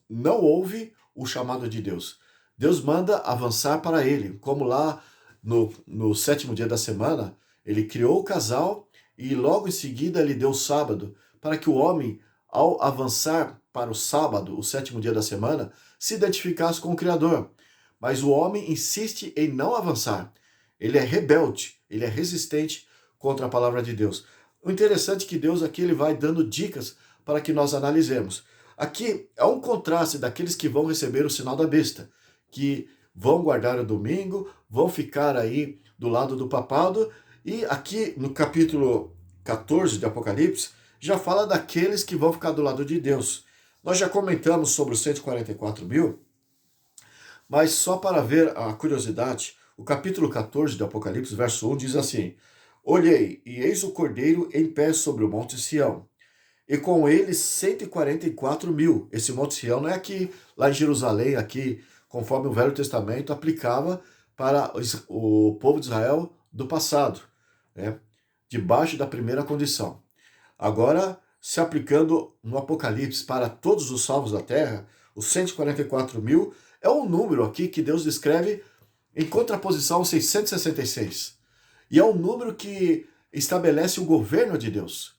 não ouve o chamado de Deus. Deus manda avançar para ele, como lá no sétimo dia da semana, ele criou o casal e logo em seguida ele deu o sábado, para que o homem, ao avançar para o sábado, o sétimo dia da semana, se identificasse com o Criador. Mas o homem insiste em não avançar. Ele é rebelde, ele é resistente contra a palavra de Deus. O interessante é que Deus aqui ele vai dando dicas para que nós analisemos. Aqui é um contraste daqueles que vão receber o sinal da besta, que vão guardar o domingo, vão ficar aí do lado do papado, e aqui no capítulo 14 de Apocalipse, já fala daqueles que vão ficar do lado de Deus. Nós já comentamos sobre os 144 mil, mas só para ver a curiosidade, o capítulo 14 de Apocalipse, verso 1, diz assim: Olhei, e eis o Cordeiro em pé sobre o monte Sião, e com ele 144 mil. Esse monte Sião não é aqui, lá em Jerusalém, aqui, conforme o Velho Testamento aplicava para o povo de Israel do passado, né? Debaixo da primeira condição. Agora, se aplicando no Apocalipse para todos os salvos da terra, os 144 mil é um número aqui que Deus descreve em contraposição ao 666. E é um número que estabelece o governo de Deus.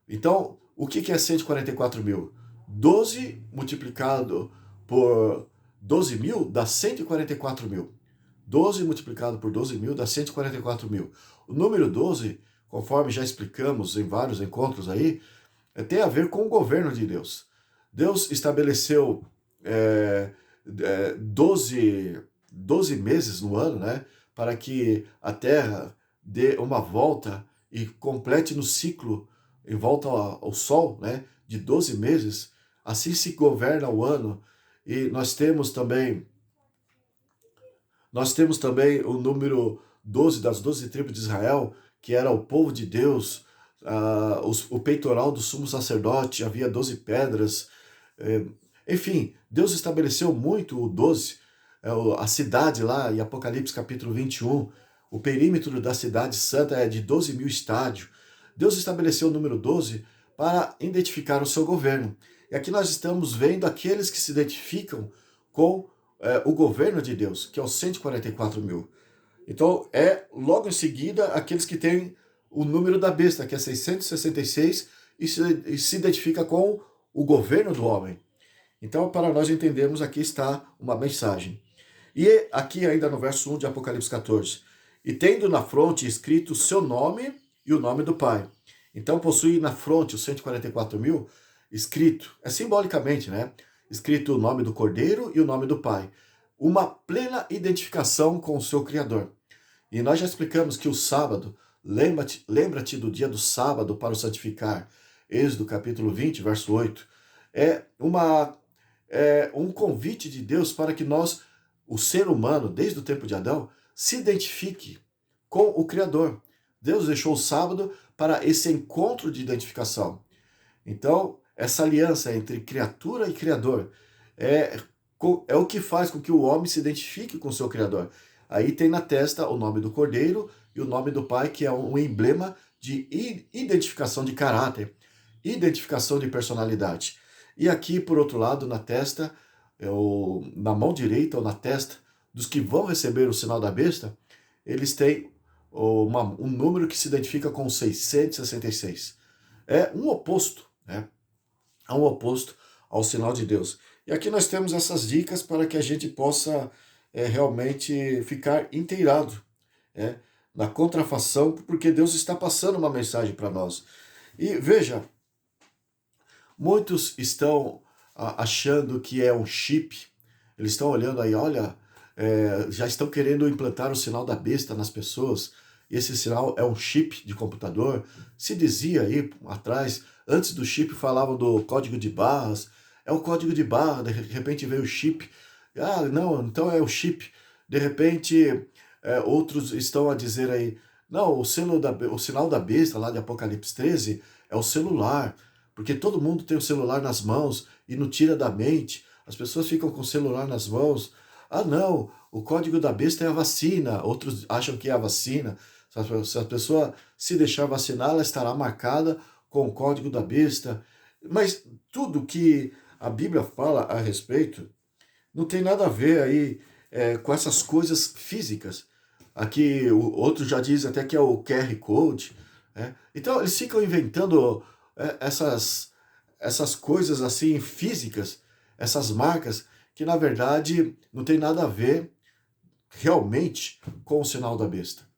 Então, o que é 144 mil? 12 multiplicado por 12 mil dá 144 mil. 12 multiplicado por 12 mil dá 144 mil. O número 12, conforme já explicamos em vários encontros aí, tem a ver com o governo de Deus. Deus estabeleceu 12 meses no ano, né, para que a Terra dê uma volta e complete no ciclo em volta ao Sol, né, de 12 meses. Assim se governa o ano. E nós temos também o número 12 das 12 tribos de Israel, que era o povo de Deus, o peitoral do sumo sacerdote, havia 12 pedras. Enfim, Deus estabeleceu muito o 12, a cidade lá em Apocalipse capítulo 21, o perímetro da cidade santa é de 12 mil estádios. Deus estabeleceu o número 12 para identificar o seu governo. E aqui nós estamos vendo aqueles que se identificam com o governo de Deus, que é os 144 mil. Então, logo em seguida, aqueles que têm o número da besta, que é 666, e se identifica com o governo do homem. Então, para nós entendermos, aqui está uma mensagem. E aqui ainda no verso 1 de Apocalipse 14. E tendo na fronte escrito o seu nome e o nome do Pai. Então, possui na fronte os 144 mil escrito, simbolicamente, né? Escrito o nome do Cordeiro e o nome do Pai. Uma plena identificação com o seu Criador. E nós já explicamos que o sábado, lembra-te do dia do sábado para o santificar. Êxodo capítulo 20, verso 8. É um convite de Deus para que nós, o ser humano, desde o tempo de Adão, se identifique com o Criador. Deus deixou o sábado para esse encontro de identificação. Então, essa aliança entre criatura e Criador é o que faz com que o homem se identifique com o seu Criador. Aí tem na testa o nome do Cordeiro e o nome do Pai, que é um emblema de identificação de caráter, identificação de personalidade. E aqui, por outro lado, na testa, na mão direita ou na testa dos que vão receber o sinal da besta, eles têm um número que se identifica com 666. É um oposto, né? É um oposto ao sinal de Deus. E aqui nós temos essas dicas para que a gente possa realmente ficar inteirado, né, na contrafação, porque Deus está passando uma mensagem para nós. E veja, muitos estão achando que é um chip, eles estão olhando aí, olha, já estão querendo implantar o sinal da besta nas pessoas. Esse sinal é um chip de computador. Se dizia aí atrás, antes do chip falavam do código de barras. É o código de barra, de repente veio o chip. Ah, não, então é o chip. De repente, outros estão a dizer aí, não, o sinal da besta lá de Apocalipse 13 é o celular, porque todo mundo tem o celular nas mãos e não tira da mente. As pessoas ficam com o celular nas mãos. Ah, não, o código da besta é a vacina. Outros acham que é a vacina. Se a pessoa se deixar vacinar, ela estará marcada com o código da besta. Mas tudo que a Bíblia fala a respeito não tem nada a ver aí com essas coisas físicas. Aqui o outro já diz até que é o QR Code. Né? Então eles ficam inventando essas coisas assim físicas, essas marcas, que na verdade não tem nada a ver realmente com o sinal da besta.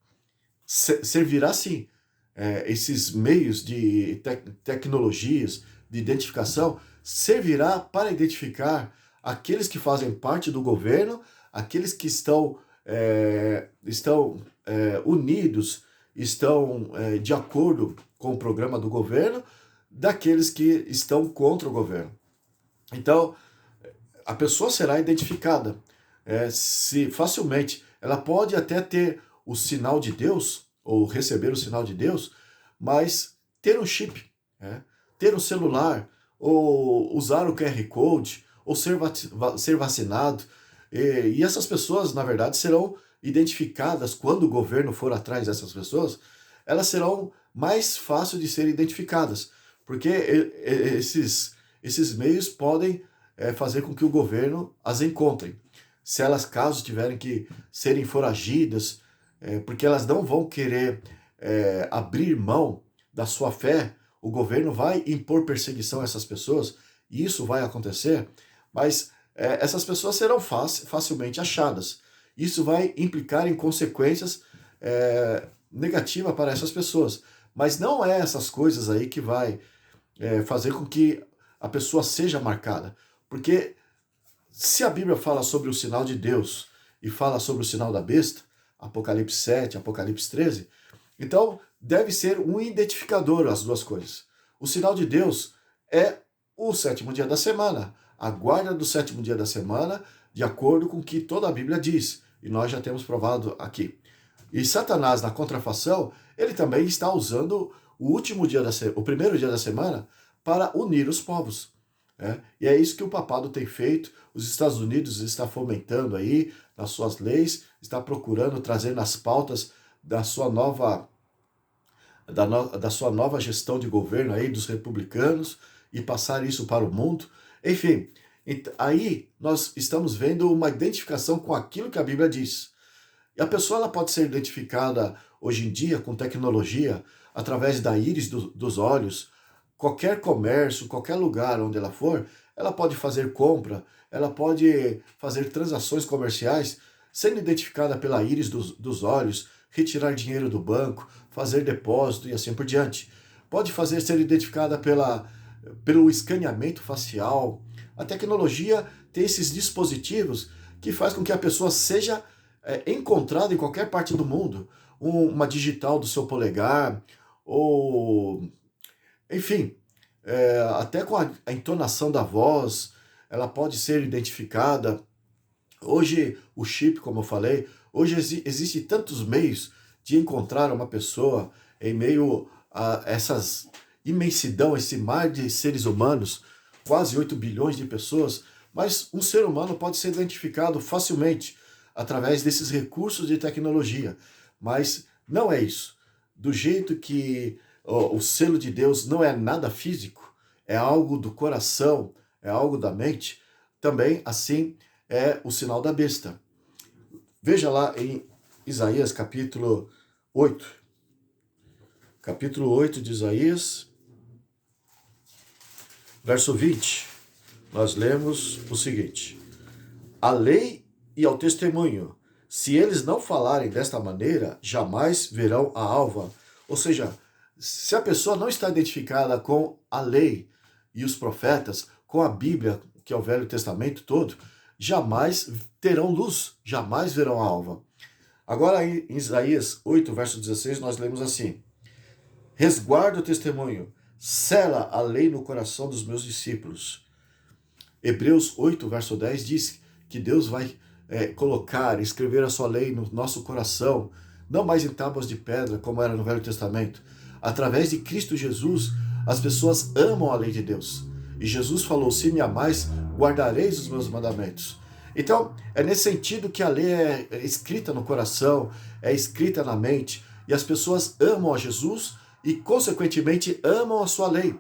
Servirá sim esses meios de tecnologias de identificação, servirá para identificar aqueles que fazem parte do governo, aqueles que estão unidos, estão de acordo com o programa do governo, daqueles que estão contra o governo. Então, a pessoa será identificada se facilmente. Ela pode até ter o sinal de Deus, ou receber o sinal de Deus, mas ter um chip, ter um celular, ou usar o QR Code, ou ser vacinado. E essas pessoas, na verdade, serão identificadas quando o governo for atrás dessas pessoas, elas serão mais fáceis de serem identificadas, porque esses meios podem fazer com que o governo as encontre. Se elas, caso tiverem que serem foragidas, porque elas não vão querer abrir mão da sua fé, o governo vai impor perseguição a essas pessoas, e isso vai acontecer, mas essas pessoas serão facilmente achadas. Isso vai implicar em consequências negativas para essas pessoas. Mas não é essas coisas aí que vai fazer com que a pessoa seja marcada. Porque se a Bíblia fala sobre o sinal de Deus e fala sobre o sinal da besta, Apocalipse 7, Apocalipse 13, então deve ser um identificador as duas coisas. O sinal de Deus é o sétimo dia da semana, a guarda do sétimo dia da semana, de acordo com o que toda a Bíblia diz, e nós já temos provado aqui. E Satanás, na contrafação, ele também está usando o primeiro dia da semana para unir os povos. E é isso que o papado tem feito. Os Estados Unidos está fomentando aí nas suas leis, está procurando trazer nas pautas da sua nova gestão de governo aí dos republicanos e passar isso para o mundo. Enfim, aí nós estamos vendo uma identificação com aquilo que a Bíblia diz. E a pessoa ela pode ser identificada hoje em dia com tecnologia através da íris dos olhos. Qualquer comércio, qualquer lugar onde ela for, ela pode fazer compra, ela pode fazer transações comerciais sendo identificada pela íris dos olhos, retirar dinheiro do banco, fazer depósito e assim por diante. Pode ser identificada pelo escaneamento facial. A tecnologia tem esses dispositivos que faz com que a pessoa seja encontrada em qualquer parte do mundo. Uma digital do seu polegar, ou enfim, até com a entonação da voz, ela pode ser identificada. Hoje, o chip, como eu falei, hoje existem tantos meios de encontrar uma pessoa em meio a essas imensidão, esse mar de seres humanos, quase 8 bilhões de pessoas, mas um ser humano pode ser identificado facilmente através desses recursos de tecnologia. Mas não é isso. Do jeito que o selo de Deus não é nada físico, é algo do coração, é algo da mente, também assim é o sinal da besta. Veja lá em Isaías capítulo 8. Capítulo 8 de Isaías, verso 20. Nós lemos o seguinte: a lei e ao testemunho, se eles não falarem desta maneira, jamais verão a alva. Ou seja, se a pessoa não está identificada com a lei e os profetas, com a Bíblia, que é o Velho Testamento todo, jamais terão luz, jamais verão a alva. Agora em Isaías 8, verso 16, nós lemos assim: resguarda o testemunho, sela a lei no coração dos meus discípulos. Hebreus 8, verso 10 diz que Deus vai colocar, escrever a sua lei no nosso coração, não mais em tábuas de pedra, como era no Velho Testamento. Através de Cristo Jesus, as pessoas amam a lei de Deus. E Jesus falou: se me amais, guardareis os meus mandamentos. Então, é nesse sentido que a lei é escrita no coração, é escrita na mente, e as pessoas amam a Jesus e, consequentemente, amam a sua lei.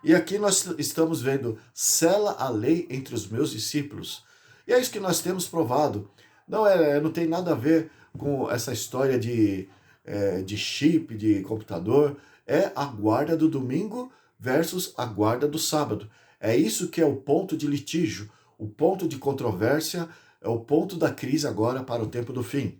E aqui nós estamos vendo, sela a lei entre os meus discípulos. E é isso que nós temos provado. Não tem nada a ver com essa história de chip, de computador. É a guarda do domingo versus a guarda do sábado. É isso que é o ponto de litígio, o ponto de controvérsia, é o ponto da crise agora para o tempo do fim.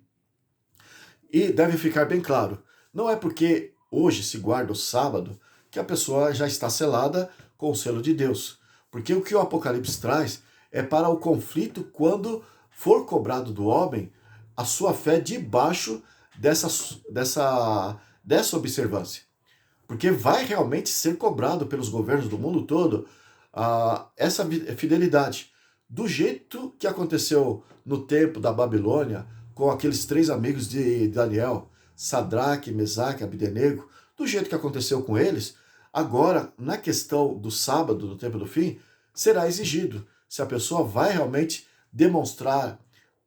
E deve ficar bem claro, não é porque hoje se guarda o sábado que a pessoa já está selada com o selo de Deus. Porque o que o Apocalipse traz é para o conflito quando for cobrado do homem a sua fé debaixo dessa observância. Porque vai realmente ser cobrado pelos governos do mundo todo essa fidelidade. Do jeito que aconteceu no tempo da Babilônia, com aqueles 3 amigos de Daniel, Sadraque, Mesaque, Abdenego, do jeito que aconteceu com eles, agora, na questão do sábado, do tempo do fim, será exigido se a pessoa vai realmente demonstrar,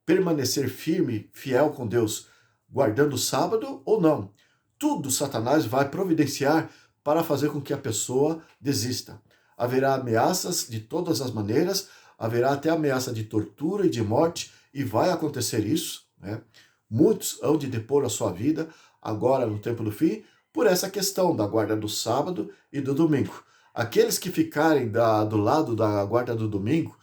permanecer firme, fiel com Deus, guardando o sábado ou não. Tudo Satanás vai providenciar para fazer com que a pessoa desista. Haverá ameaças de todas as maneiras, haverá até ameaça de tortura e de morte, e vai acontecer isso, né? Muitos hão de depor a sua vida, agora no tempo do fim, por essa questão da guarda do sábado e do domingo. Aqueles que ficarem do lado da guarda do domingo,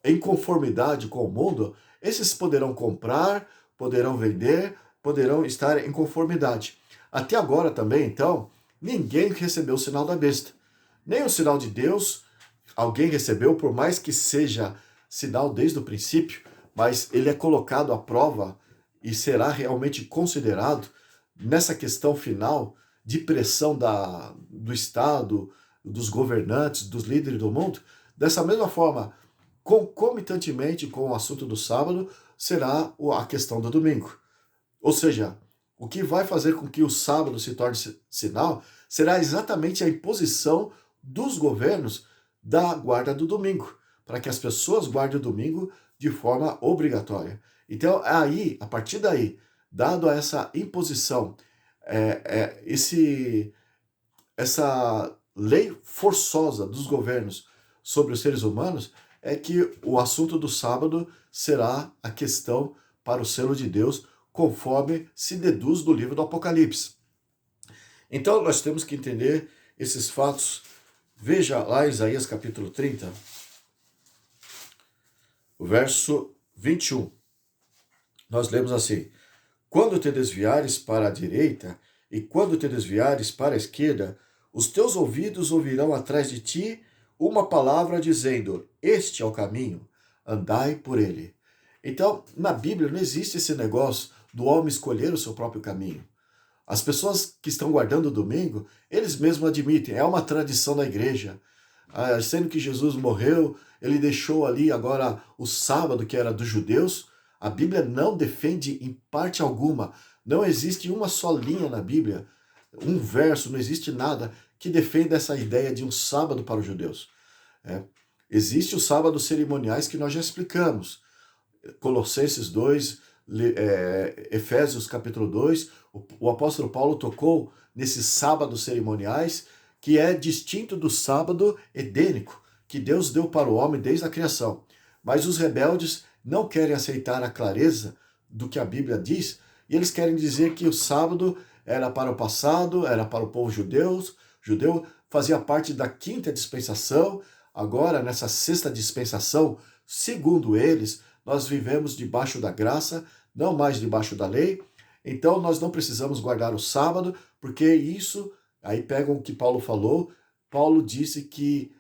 em conformidade com o mundo, esses poderão comprar, poderão vender, poderão estar em conformidade. Até agora também, então, ninguém recebeu o sinal da besta. Nem o sinal de Deus alguém recebeu, por mais que seja sinal desde o princípio, mas ele é colocado à prova e será realmente considerado nessa questão final de pressão do Estado, dos governantes, dos líderes do mundo. Dessa mesma forma, concomitantemente com o assunto do sábado, será a questão do domingo. Ou seja, o que vai fazer com que o sábado se torne sinal será exatamente a imposição dos governos da guarda do domingo, para que as pessoas guardem o domingo de forma obrigatória. Então, aí, a partir daí, dado essa imposição, essa lei forçosa dos governos sobre os seres humanos, é que o assunto do sábado será a questão para o selo de Deus, conforme se deduz do livro do Apocalipse. Então, nós temos que entender esses fatos. Veja lá Isaías capítulo 30, o verso 21. Nós lemos assim: quando te desviares para a direita e quando te desviares para a esquerda, os teus ouvidos ouvirão atrás de ti uma palavra dizendo: este é o caminho, andai por ele. Então, na Bíblia não existe esse negócio do homem escolher o seu próprio caminho. As pessoas que estão guardando o domingo, eles mesmos admitem, é uma tradição da igreja. Sendo que Jesus morreu, ele deixou ali agora o sábado, que era dos judeus. A Bíblia não defende em parte alguma. Não existe uma só linha na Bíblia, um verso, não existe nada que defenda essa ideia de um sábado para os judeus. Existe os sábados cerimoniais que nós já explicamos. Colossenses 2, Efésios capítulo 2, o apóstolo Paulo tocou nesses sábados cerimoniais, que é distinto do sábado edênico, que Deus deu para o homem desde a criação. Mas os rebeldes não querem aceitar a clareza do que a Bíblia diz, e eles querem dizer que o sábado era para o passado, era para o povo judeu, fazia parte da quinta dispensação. Agora, nessa sexta dispensação, segundo eles, nós vivemos debaixo da graça, não mais debaixo da lei. Então, nós não precisamos guardar o sábado, porque isso, aí pegam o que Paulo falou, Paulo disse que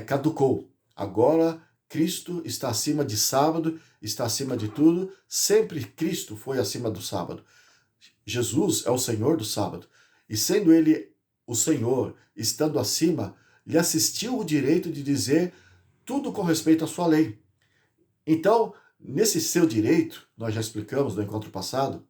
caducou. Agora, Cristo está acima de sábado, está acima de tudo. Sempre Cristo foi acima do sábado. Jesus é o Senhor do sábado. E sendo ele o Senhor, estando acima, lhe assistiu o direito de dizer tudo com respeito à sua lei. Então, nesse seu direito, nós já explicamos no encontro passado,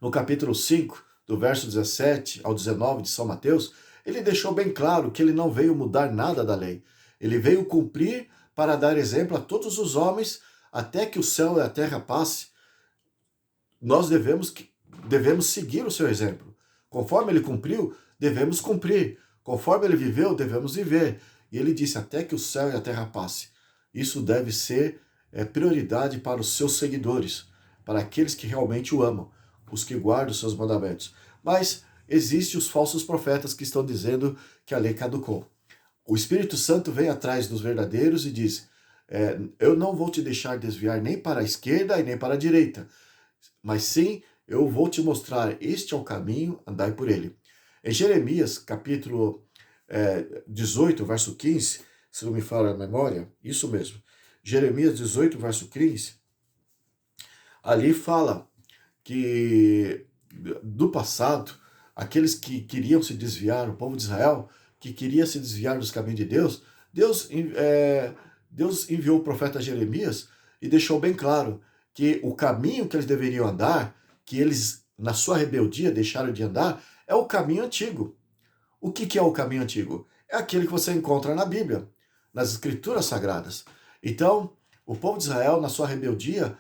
no capítulo 5, do verso 17 ao 19 de São Mateus, ele deixou bem claro que ele não veio mudar nada da lei. Ele veio cumprir para dar exemplo a todos os homens, até que o céu e a terra passe. Nós devemos seguir o seu exemplo. Conforme ele cumpriu, devemos cumprir. Conforme ele viveu, devemos viver. E ele disse, até que o céu e a terra passe. Isso deve ser prioridade para os seus seguidores, para aqueles que realmente o amam, os que guardam os seus mandamentos. Mas existem os falsos profetas que estão dizendo que a lei caducou. O Espírito Santo vem atrás dos verdadeiros e diz, eu não vou te deixar desviar nem para a esquerda e nem para a direita, mas sim, eu vou te mostrar, este é o caminho, andai por ele. Em Jeremias, capítulo 18, verso 15, se não me falha a memória, isso mesmo, Jeremias 18, verso 15, ali fala que do passado, aqueles que queriam se desviar, o povo de Israel, que queria se desviar dos caminhos de Deus, Deus enviou o profeta Jeremias e deixou bem claro que o caminho que eles deveriam andar, que eles, na sua rebeldia, deixaram de andar, é o caminho antigo. O que é o caminho antigo? É aquele que você encontra na Bíblia, nas Escrituras Sagradas. Então, o povo de Israel, na sua rebeldia,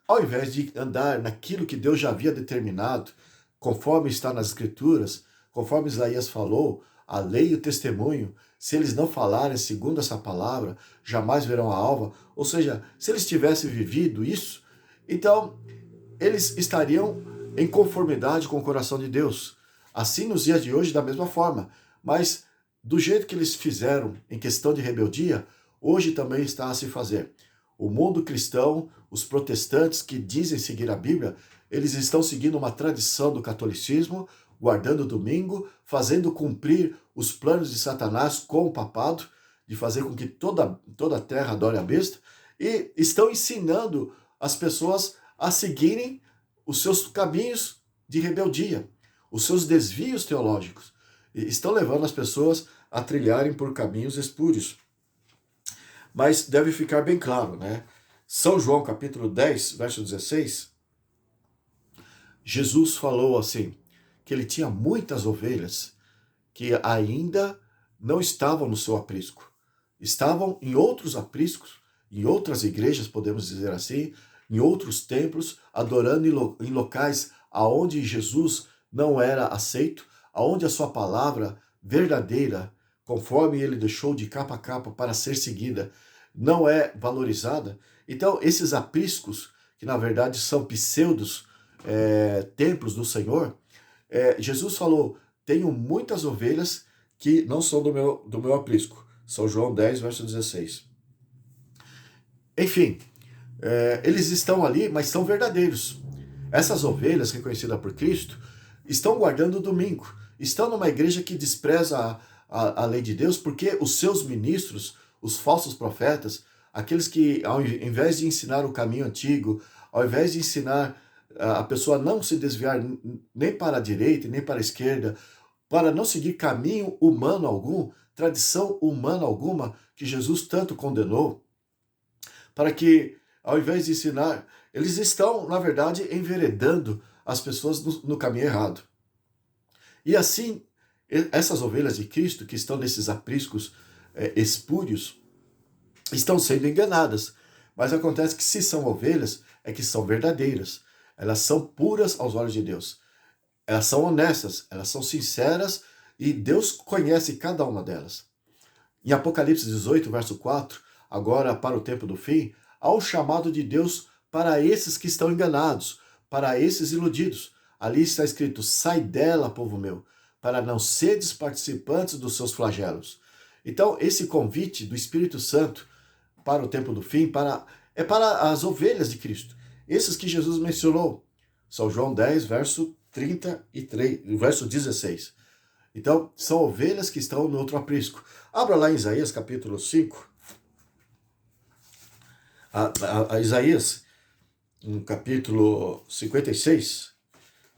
ao invés de andar naquilo que Deus já havia determinado, conforme está nas Escrituras, conforme Isaías falou, a lei e o testemunho, se eles não falarem segundo essa palavra, jamais verão a alva. Ou seja, se eles tivessem vivido isso, então eles estariam em conformidade com o coração de Deus. Assim nos dias de hoje, da mesma forma. Mas do jeito que eles fizeram em questão de rebeldia, hoje também está a se fazer. O mundo cristão, os protestantes que dizem seguir a Bíblia, eles estão seguindo uma tradição do catolicismo, guardando o domingo, fazendo cumprir os planos de Satanás com o papado, de fazer com que toda a terra adore a besta, e estão ensinando as pessoas a seguirem os seus caminhos de rebeldia, os seus desvios teológicos, e estão levando as pessoas a trilharem por caminhos espúrios. Mas deve ficar bem claro, né? São João capítulo 10, verso 16, Jesus falou assim, que ele tinha muitas ovelhas que ainda não estavam no seu aprisco. Estavam em outros apriscos, em outras igrejas, podemos dizer assim, em outros templos, adorando em locais aonde Jesus não era aceito, aonde a sua palavra verdadeira, conforme ele deixou de capa a capa para ser seguida, não é valorizada. Então, esses apriscos, que na verdade são pseudos templos do Senhor, Jesus falou, tenho muitas ovelhas que não são do meu aprisco. São João 10, verso 16. Enfim, eles estão ali, mas são verdadeiros. Essas ovelhas, reconhecidas por Cristo, estão guardando o domingo. Estão numa igreja que despreza a lei de Deus, porque os seus ministros, os falsos profetas, aqueles que, ao invés de ensinar o caminho antigo, ao invés de ensinar a pessoa não se desviar nem para a direita, nem para a esquerda, para não seguir caminho humano algum, tradição humana alguma, que Jesus tanto condenou, para que, ao invés de ensinar, eles estão, na verdade, enveredando as pessoas no caminho errado. E assim, essas ovelhas de Cristo, que estão nesses apriscos espúrios, estão sendo enganadas. Mas acontece que se são ovelhas, é que são verdadeiras. Elas são puras aos olhos de Deus. Elas são honestas, elas são sinceras e Deus conhece cada uma delas. Em Apocalipse 18, verso 4, agora para o tempo do fim, há um chamado de Deus para esses que estão enganados, para esses iludidos. Ali está escrito: sai dela, povo meu, para não seres participantes dos seus flagelos. Então, esse convite do Espírito Santo para o tempo do fim é para as ovelhas de Cristo. Esses que Jesus mencionou. São João 10, verso 33, verso 16. Então, são ovelhas que estão no outro aprisco. Abra lá em Isaías, capítulo 5. Isaías, no capítulo 56.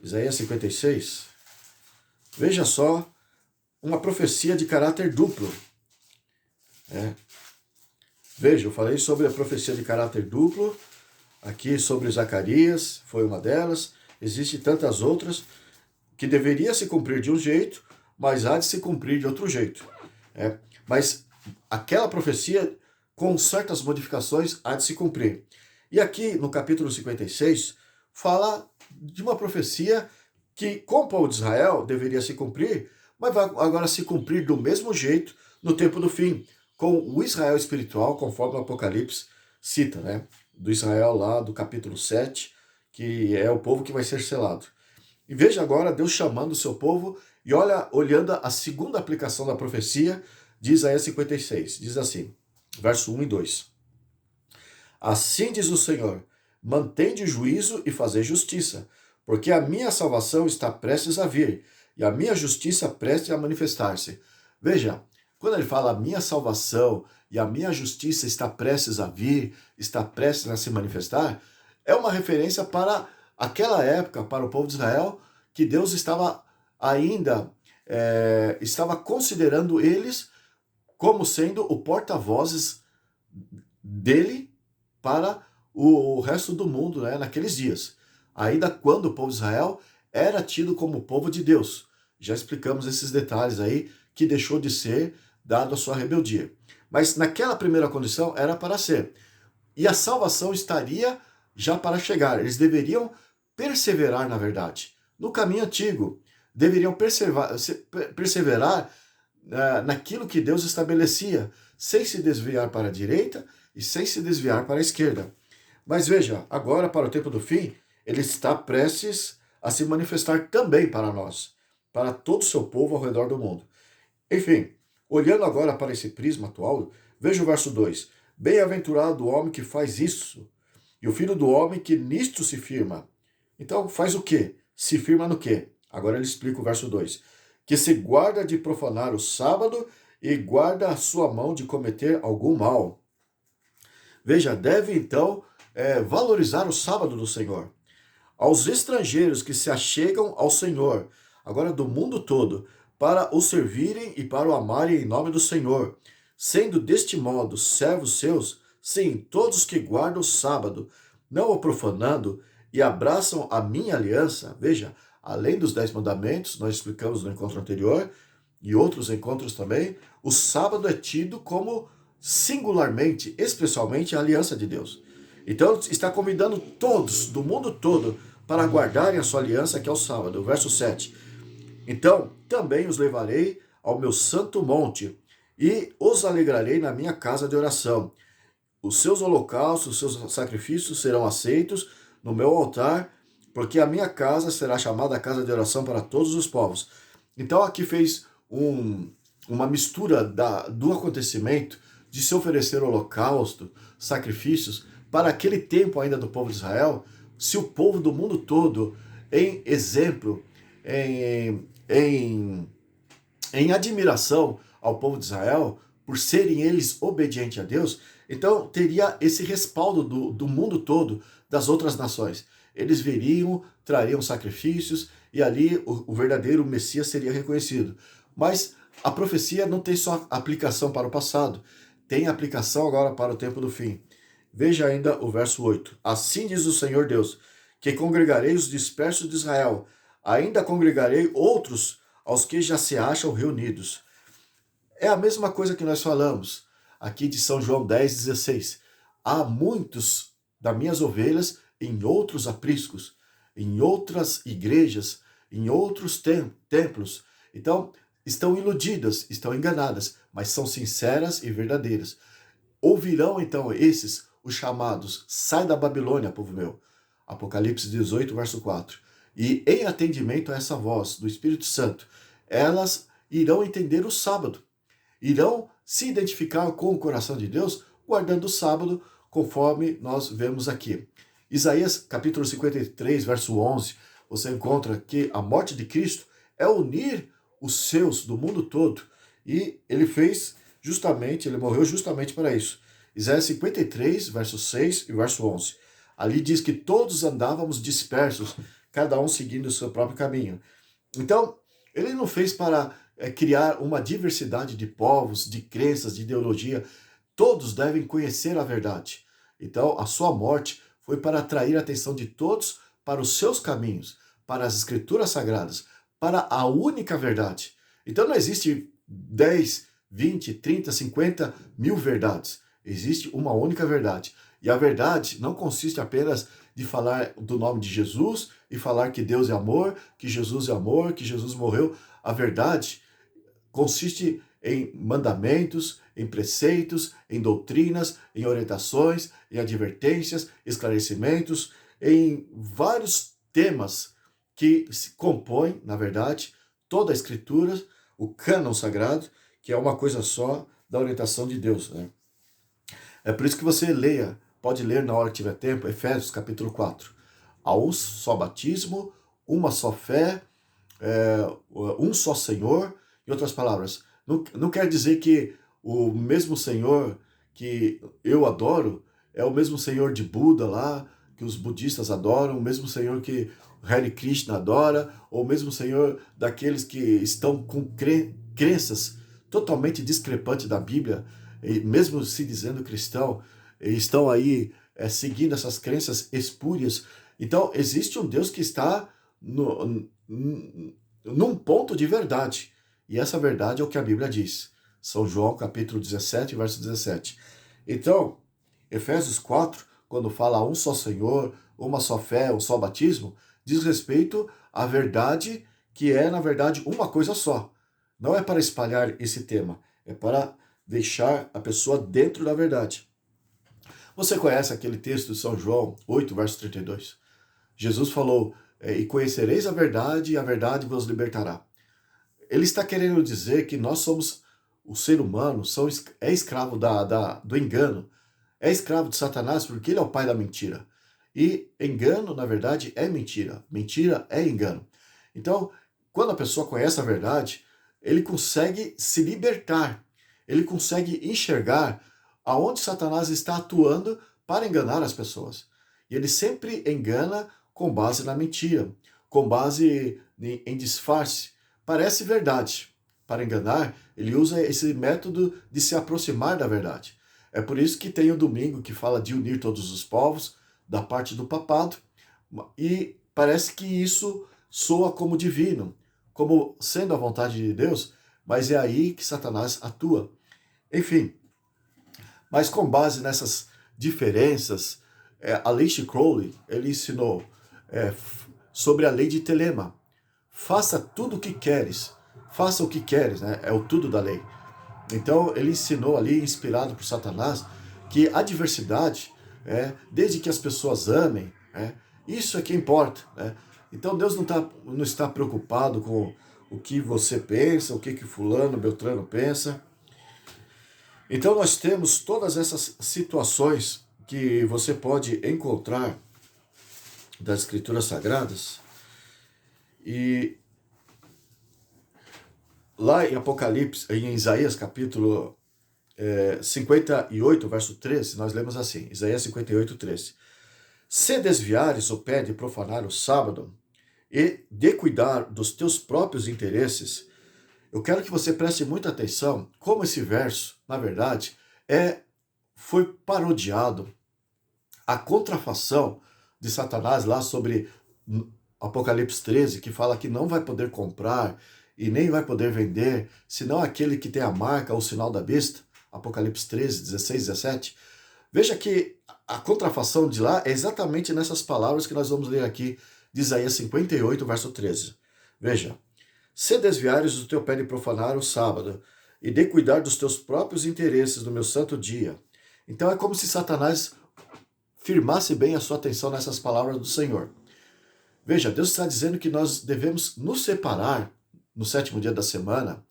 Isaías 56. Veja só, uma profecia de caráter duplo. Veja, eu falei sobre a profecia de caráter duplo, aqui sobre Zacarias, foi uma delas. Existem tantas outras que deveria se cumprir de um jeito, mas há de se cumprir de outro jeito. Mas aquela profecia, com certas modificações, há de se cumprir. E aqui, no capítulo 56, fala de uma profecia que, com o povo de Israel, deveria se cumprir, mas vai agora se cumprir do mesmo jeito no tempo do fim, com o Israel espiritual, conforme o Apocalipse cita, do Israel lá do capítulo 7, que é o povo que vai ser selado. E veja agora Deus chamando o seu povo e olhando a segunda aplicação da profecia de Isaías 56. Diz assim, verso 1 e 2. Assim diz o Senhor, mantende juízo e fazei justiça, porque a minha salvação está prestes a vir, e a minha justiça prestes a manifestar-se. Veja, quando ele fala a minha salvação e a minha justiça está prestes a vir, está prestes a se manifestar, é uma referência para aquela época, para o povo de Israel, que Deus estava ainda, estava considerando eles como sendo o porta-vozes dele para o resto do mundo, naqueles dias. Ainda quando o povo de Israel era tido como o povo de Deus. Já explicamos esses detalhes aí, que deixou de ser dado a sua rebeldia. Mas naquela primeira condição era para ser. E a salvação estaria já para chegar. Eles deveriam perseverar, na verdade, no caminho antigo. Deveriam perseverar naquilo que Deus estabelecia, sem se desviar para a direita e sem se desviar para a esquerda. Mas veja, agora para o tempo do fim, ele está prestes a se manifestar também para nós, para todo o seu povo ao redor do mundo. Enfim, olhando agora para esse prisma atual, veja o verso 2. Bem-aventurado o homem que faz isso, e o filho do homem que nisto se firma. Então, faz o quê? Se firma no quê? Agora ele explica o verso 2. Que se guarda de profanar o sábado e guarda a sua mão de cometer algum mal. Veja, deve então valorizar o sábado do Senhor. Aos estrangeiros que se achegam ao Senhor, agora do mundo todo, para o servirem e para o amarem em nome do Senhor, sendo deste modo servos seus, sim, todos que guardam o sábado, não o profanando, e abraçam a minha aliança. Veja, além dos 10 mandamentos, nós explicamos no encontro anterior, e outros encontros também, o sábado é tido como singularmente, especialmente a aliança de Deus. Então, está convidando todos, do mundo todo, para guardarem a sua aliança, que é o sábado. O verso 7. Então, também os levarei ao meu santo monte, e os alegrarei na minha casa de oração. Os seus holocaustos, os seus sacrifícios serão aceitos no meu altar, porque a minha casa será chamada casa de oração para todos os povos. Então, aqui fez uma mistura do acontecimento de se oferecer holocausto, sacrifícios, para aquele tempo ainda do povo de Israel, se o povo do mundo todo, em exemplo, em admiração ao povo de Israel, por serem eles obedientes a Deus, então teria esse respaldo do mundo todo, das outras nações. Eles viriam, trariam sacrifícios, e ali o verdadeiro Messias seria reconhecido. Mas a profecia não tem só aplicação para o passado, tem aplicação agora para o tempo do fim. Veja ainda o verso 8. Assim diz o Senhor Deus, que congregarei os dispersos de Israel, ainda congregarei outros aos que já se acham reunidos. É a mesma coisa que nós falamos aqui de São João 10,16. há muitos das minhas ovelhas em outros apriscos, em outras igrejas, em outros templos. Então, estão iludidas, estão enganadas, mas são sinceras e verdadeiras. Ouvirão então esses, os chamados, sai da Babilônia, povo meu. Apocalipse 18, verso 4. E em atendimento a essa voz do Espírito Santo, elas irão entender o sábado, irão se identificar com o coração de Deus, guardando o sábado, conforme nós vemos aqui. Isaías capítulo 53, verso 11, você encontra que a morte de Cristo é unir os seus do mundo todo. E ele fez justamente, ele morreu justamente para isso. Isaías 53, verso 6 e verso 11. Ali diz que todos andávamos dispersos, cada um seguindo o seu próprio caminho. Então, ele não fez para criar uma diversidade de povos, de crenças, de ideologia. Todos devem conhecer a verdade. Então, a sua morte foi para atrair a atenção de todos para os seus caminhos, para as escrituras sagradas, para a única verdade. Então, não existe 10, 20, 30, 50 mil verdades. Existe uma única verdade. E a verdade não consiste apenas de falar do nome de Jesus e falar que Deus é amor, que Jesus é amor, que Jesus morreu. A verdade consiste em mandamentos, em preceitos, em doutrinas, em orientações, em advertências, esclarecimentos, em vários temas que se compõem, na verdade, toda a Escritura, o cânon sagrado, que é uma coisa só da orientação de Deus, né? É por isso que você pode ler na hora que tiver tempo, Efésios capítulo 4. Há um só batismo, uma só fé, um só Senhor. Em outras palavras, não quer dizer que o mesmo Senhor que eu adoro é o mesmo Senhor de Buda lá, que os budistas adoram, o mesmo Senhor que Hare Krishna adora, ou o mesmo Senhor daqueles que estão com crenças totalmente discrepantes da Bíblia, e mesmo se dizendo cristão, estão aí seguindo essas crenças espúrias. Então, existe um Deus que está num ponto de verdade. E essa verdade é o que a Bíblia diz. São João, capítulo 17, verso 17. Então, Efésios 4, quando fala um só Senhor, uma só fé, um só batismo, diz respeito à verdade que é, na verdade, uma coisa só. Não é para espalhar esse tema, é para deixar a pessoa dentro da verdade. Você conhece aquele texto de São João 8, verso 32? Jesus falou, e conhecereis a verdade, e a verdade vos libertará. Ele está querendo dizer que nós somos, o ser humano, é escravo do engano, é escravo de Satanás, porque ele é o pai da mentira. E engano, na verdade, é mentira. Mentira é engano. Então, quando a pessoa conhece a verdade, ele consegue se libertar. Ele consegue enxergar aonde Satanás está atuando para enganar as pessoas. E ele sempre engana com base na mentira, com base em disfarce. Parece verdade. Para enganar, ele usa esse método de se aproximar da verdade. É por isso que tem o domingo que fala de unir todos os povos, da parte do papado, e parece que isso soa como divino, como sendo a vontade de Deus, mas é aí que Satanás atua. Enfim, mas com base nessas diferenças, Aleister Crowley, ele ensinou sobre a lei de Telema. Faça tudo o que queres, faça o que queres, né? É o tudo da lei. Então ele ensinou ali, inspirado por Satanás, que a diversidade, desde que as pessoas amem, isso é que importa, né? Então Deus não está preocupado com o que você pensa, o que fulano, beltrano pensa. Então nós temos todas essas situações que você pode encontrar das Escrituras Sagradas. E lá em Apocalipse, em Isaías capítulo 58, verso 13, nós lemos assim, Isaías 58, 13. Se desviares o pé de profanar o sábado e de cuidar dos teus próprios interesses, eu quero que você preste muita atenção como esse verso, na verdade, foi parodiado. A contrafação de Satanás lá sobre Apocalipse 13, que fala que não vai poder comprar e nem vai poder vender, senão aquele que tem a marca ou o sinal da besta, Apocalipse 13, 16, 17. Veja que a contrafação de lá é exatamente nessas palavras que nós vamos ler aqui de Isaías 58, verso 13. Veja, se desviares do teu pé de profanar o sábado e de cuidar dos teus próprios interesses no meu santo dia. Então é como se Satanás firmasse bem a sua atenção nessas palavras do Senhor. Veja, Deus está dizendo que nós devemos nos separar no sétimo dia da semana,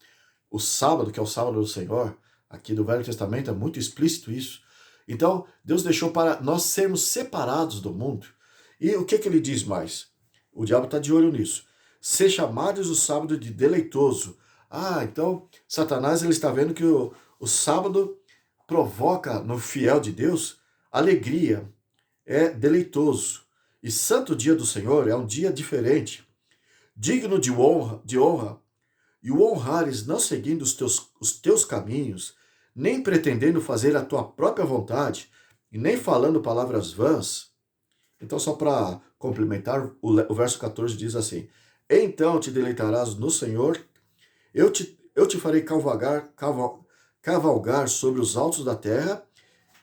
o sábado, que é o sábado do Senhor. Aqui do Velho Testamento é muito explícito isso. Então, Deus deixou para nós sermos separados do mundo. E o que ele diz mais? O diabo está de olho nisso. Ser chamados o sábado de deleitoso. Então, Satanás ele está vendo que o sábado provoca no fiel de Deus alegria, é deleitoso. E santo dia do Senhor é um dia diferente, digno de honra, e o honrares não seguindo os teus caminhos, nem pretendendo fazer a tua própria vontade, e nem falando palavras vãs. Então, só para complementar, o verso 14 diz assim: então te deleitarás no Senhor, eu te farei cavalgar sobre os altos da terra,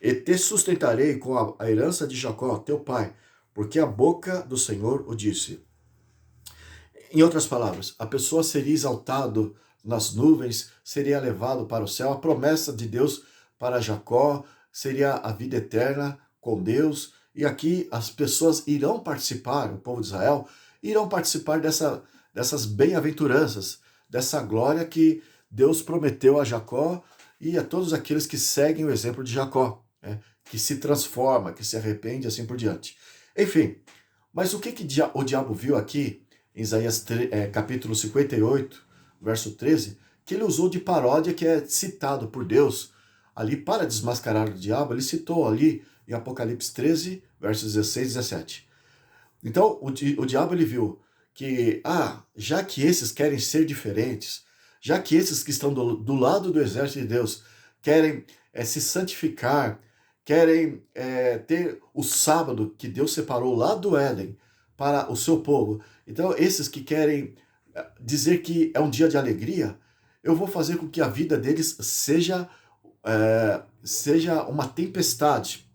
e te sustentarei com a herança de Jacó, teu pai, porque a boca do Senhor o disse. Em outras palavras, a pessoa seria exaltado nas nuvens, seria levado para o céu. A promessa de Deus para Jacó seria a vida eterna com Deus. E aqui as pessoas irão participar, o povo de Israel, irão participar dessas bem-aventuranças, dessa glória que Deus prometeu a Jacó e a todos aqueles que seguem o exemplo de Jacó, né? Que se transforma, que se arrepende, assim por diante. Enfim, mas o que o diabo viu aqui, em Isaías capítulo 58, verso 13, que ele usou de paródia, que é citado por Deus ali para desmascarar o diabo. Ele citou ali em Apocalipse 13, versos 16 e 17. Então, o diabo ele viu que, já que esses querem ser diferentes, já que esses que estão do lado do exército de Deus querem se santificar, querem ter o sábado que Deus separou lá do Éden para o seu povo. Então, esses que querem dizer que é um dia de alegria, eu vou fazer com que a vida deles seja uma tempestade.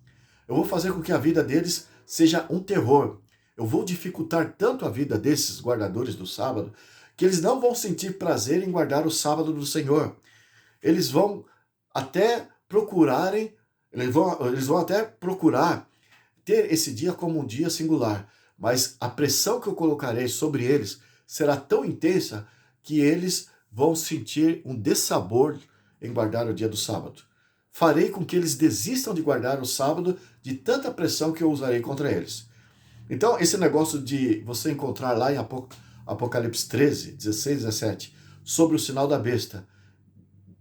Eu vou fazer com que a vida deles seja um terror. Eu vou dificultar tanto a vida desses guardadores do sábado, que eles não vão sentir prazer em guardar o sábado do Senhor. Eles vão até procurar ter esse dia como um dia singular, mas a pressão que eu colocarei sobre eles será tão intensa que eles vão sentir um dessabor em guardar o dia do sábado. Farei com que eles desistam de guardar o sábado de tanta pressão que eu usarei contra eles. Então, esse negócio de você encontrar lá em Apocalipse 13, 16, 17, sobre o sinal da besta,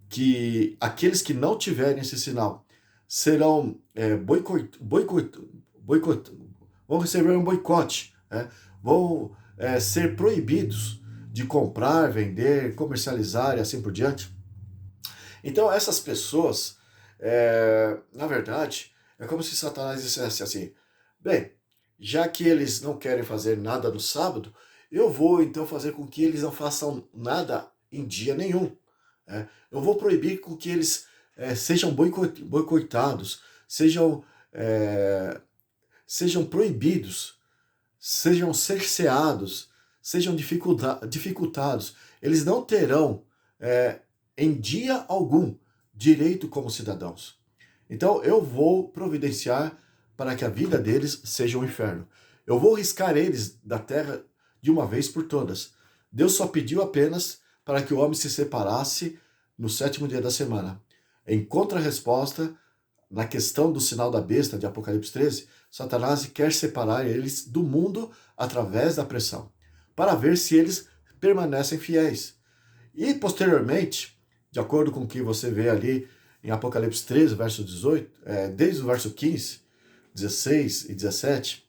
que aqueles que não tiverem esse sinal serão vão receber um boicote, né? Vão ser proibidos de comprar, vender, comercializar e assim por diante. Então, essas pessoas, na verdade, é como se Satanás dissesse assim: bem, já que eles não querem fazer nada no sábado, eu vou então fazer com que eles não façam nada em dia nenhum. Eu vou proibir com que eles sejam boicotados, sejam proibidos, sejam cerceados, sejam dificultados. Eles não terão, em dia algum, direito como cidadãos. Então eu vou providenciar para que a vida deles seja um inferno. Eu vou riscar eles da terra de uma vez por todas. Deus só pediu apenas para que o homem se separasse no sétimo dia da semana. Em contrarresposta, na questão do sinal da besta de Apocalipse 13, Satanás quer separar eles do mundo através da pressão, para ver se eles permanecem fiéis. E posteriormente, de acordo com o que você vê ali em Apocalipse 13, verso 18, desde o verso 15, 16 e 17,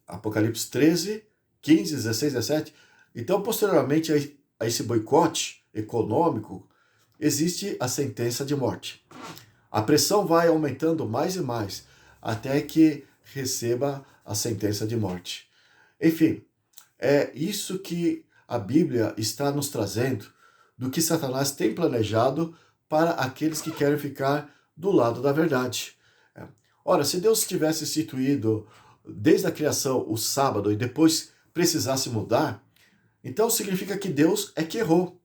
Apocalipse 13, 15, 16 e 17, então posteriormente a esse boicote econômico, existe a sentença de morte. A pressão vai aumentando mais e mais, até que receba a sentença de morte. Enfim, é isso que a Bíblia está nos trazendo, do que Satanás tem planejado para aqueles que querem ficar do lado da verdade. Ora, se Deus tivesse instituído desde a criação o sábado e depois precisasse mudar, então significa que Deus é que errou.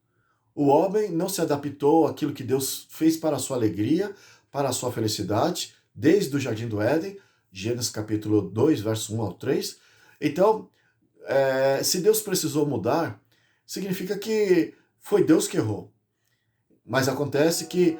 O homem não se adaptou àquilo que Deus fez para a sua alegria, para a sua felicidade, desde o Jardim do Éden, Gênesis capítulo 2, verso 1 ao 3. Então, se Deus precisou mudar, significa que foi Deus que errou. Mas acontece que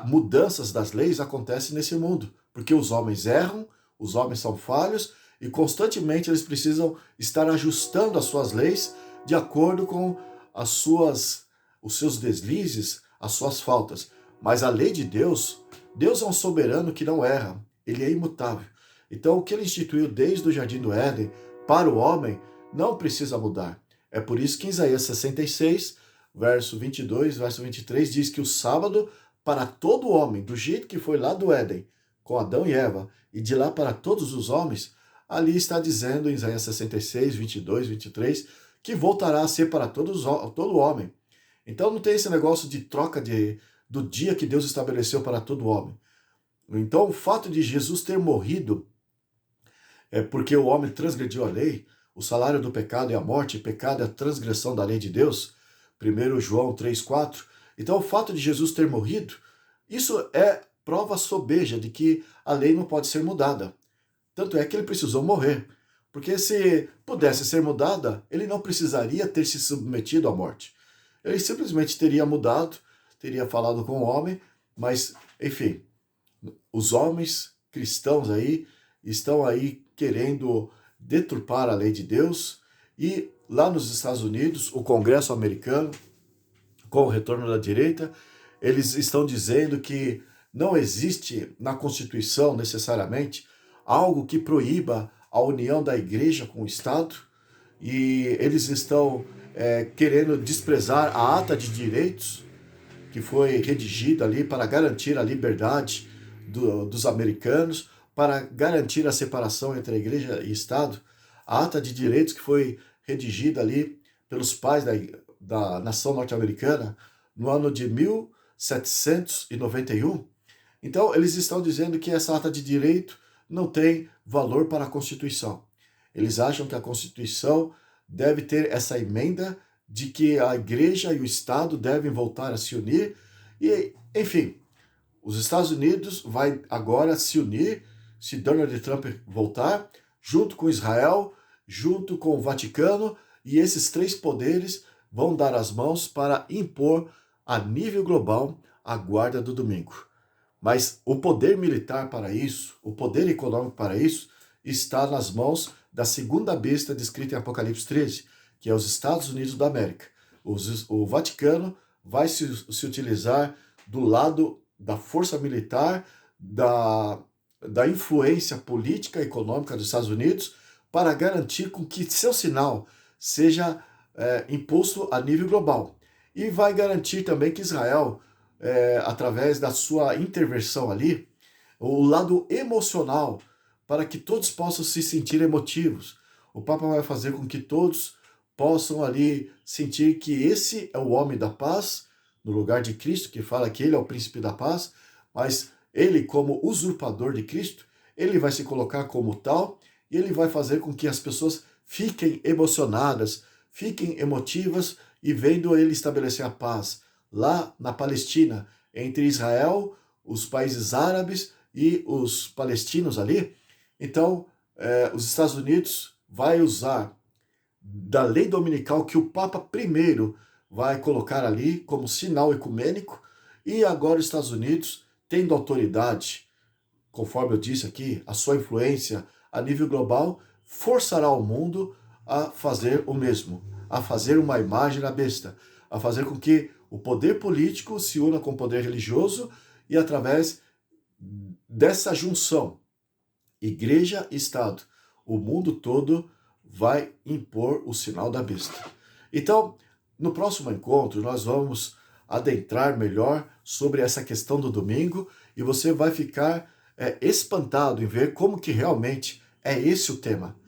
mudanças das leis acontecem nesse mundo, porque os homens erram, os homens são falhos e constantemente eles precisam estar ajustando as suas leis de acordo com os seus deslizes, as suas faltas. Mas a lei de Deus, Deus é um soberano que não erra, ele é imutável. Então o que ele instituiu desde o Jardim do Éden para o homem não precisa mudar. É por isso que em Isaías 66, verso 22, verso 23, diz que o sábado para todo homem, do jeito que foi lá do Éden, com Adão e Eva, e de lá para todos os homens, ali está dizendo em Isaías 66, 22, 23, que voltará a ser para todo homem. Então não tem esse negócio de troca do dia que Deus estabeleceu para todo homem. Então o fato de Jesus ter morrido é porque o homem transgrediu a lei, o salário do pecado é a morte, pecado é a transgressão da lei de Deus, 1 João 3,4. Então o fato de Jesus ter morrido, isso é prova sobeja de que a lei não pode ser mudada. Tanto é que ele precisou morrer. Porque se pudesse ser mudada, ele não precisaria ter se submetido à morte. Ele simplesmente teria mudado, teria falado com o homem, mas, enfim, os homens cristãos aí estão aí querendo deturpar a lei de Deus, e lá nos Estados Unidos, o Congresso americano, com o retorno da direita, eles estão dizendo que não existe na Constituição necessariamente algo que proíba a união da igreja com o Estado, e eles estão querendo desprezar a ata de direitos que foi redigida ali para garantir a liberdade dos americanos, para garantir a separação entre a igreja e Estado. A ata de direitos que foi redigida ali pelos pais da nação norte-americana no ano de 1791. Então, eles estão dizendo que essa ata de direito não tem valor para a Constituição. Eles acham que a Constituição deve ter essa emenda de que a igreja e o Estado devem voltar a se unir. E, enfim, os Estados Unidos vai agora se unir, se Donald Trump voltar, junto com Israel, junto com o Vaticano, e esses três poderes vão dar as mãos para impor a nível global a guarda do domingo. Mas o poder militar para isso, o poder econômico para isso, está nas mãos da segunda besta descrita em Apocalipse 13, que é os Estados Unidos da América. O Vaticano vai se utilizar do lado da força militar, da influência política e econômica dos Estados Unidos, para garantir com que seu sinal seja imposto a nível global. E vai garantir também que Israel, através da sua intervenção ali, o lado emocional, para que todos possam se sentir emotivos. O Papa vai fazer com que todos possam ali sentir que esse é o homem da paz, no lugar de Cristo, que fala que ele é o príncipe da paz, mas ele, como usurpador de Cristo, ele vai se colocar como tal, e ele vai fazer com que as pessoas fiquem emocionadas, fiquem emotivas, e vendo ele estabelecer a paz lá na Palestina, entre Israel, os países árabes e os palestinos ali. Então, os Estados Unidos vai usar da lei dominical que o Papa primeiro vai colocar ali como sinal ecumênico, e agora os Estados Unidos, tendo autoridade, conforme eu disse aqui, a sua influência a nível global, forçará o mundo a fazer o mesmo, a fazer uma imagem da besta, a fazer com que o poder político se una com o poder religioso, e através dessa junção, igreja e Estado, o mundo todo vai impor o sinal da besta. Então, no próximo encontro, nós vamos adentrar melhor sobre essa questão do domingo, e você vai ficar espantado em ver como que realmente é esse o tema,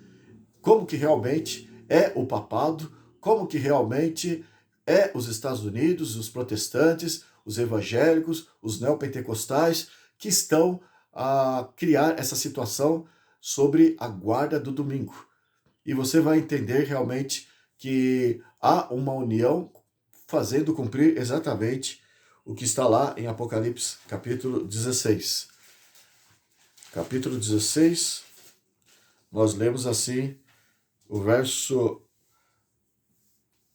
como que realmente é o papado, como que realmente é os Estados Unidos, os protestantes, os evangélicos, os neopentecostais, que estão a criar essa situação sobre a guarda do domingo. E você vai entender realmente que há uma união fazendo cumprir exatamente o que está lá em Apocalipse, capítulo 16. Capítulo 16, nós lemos assim o verso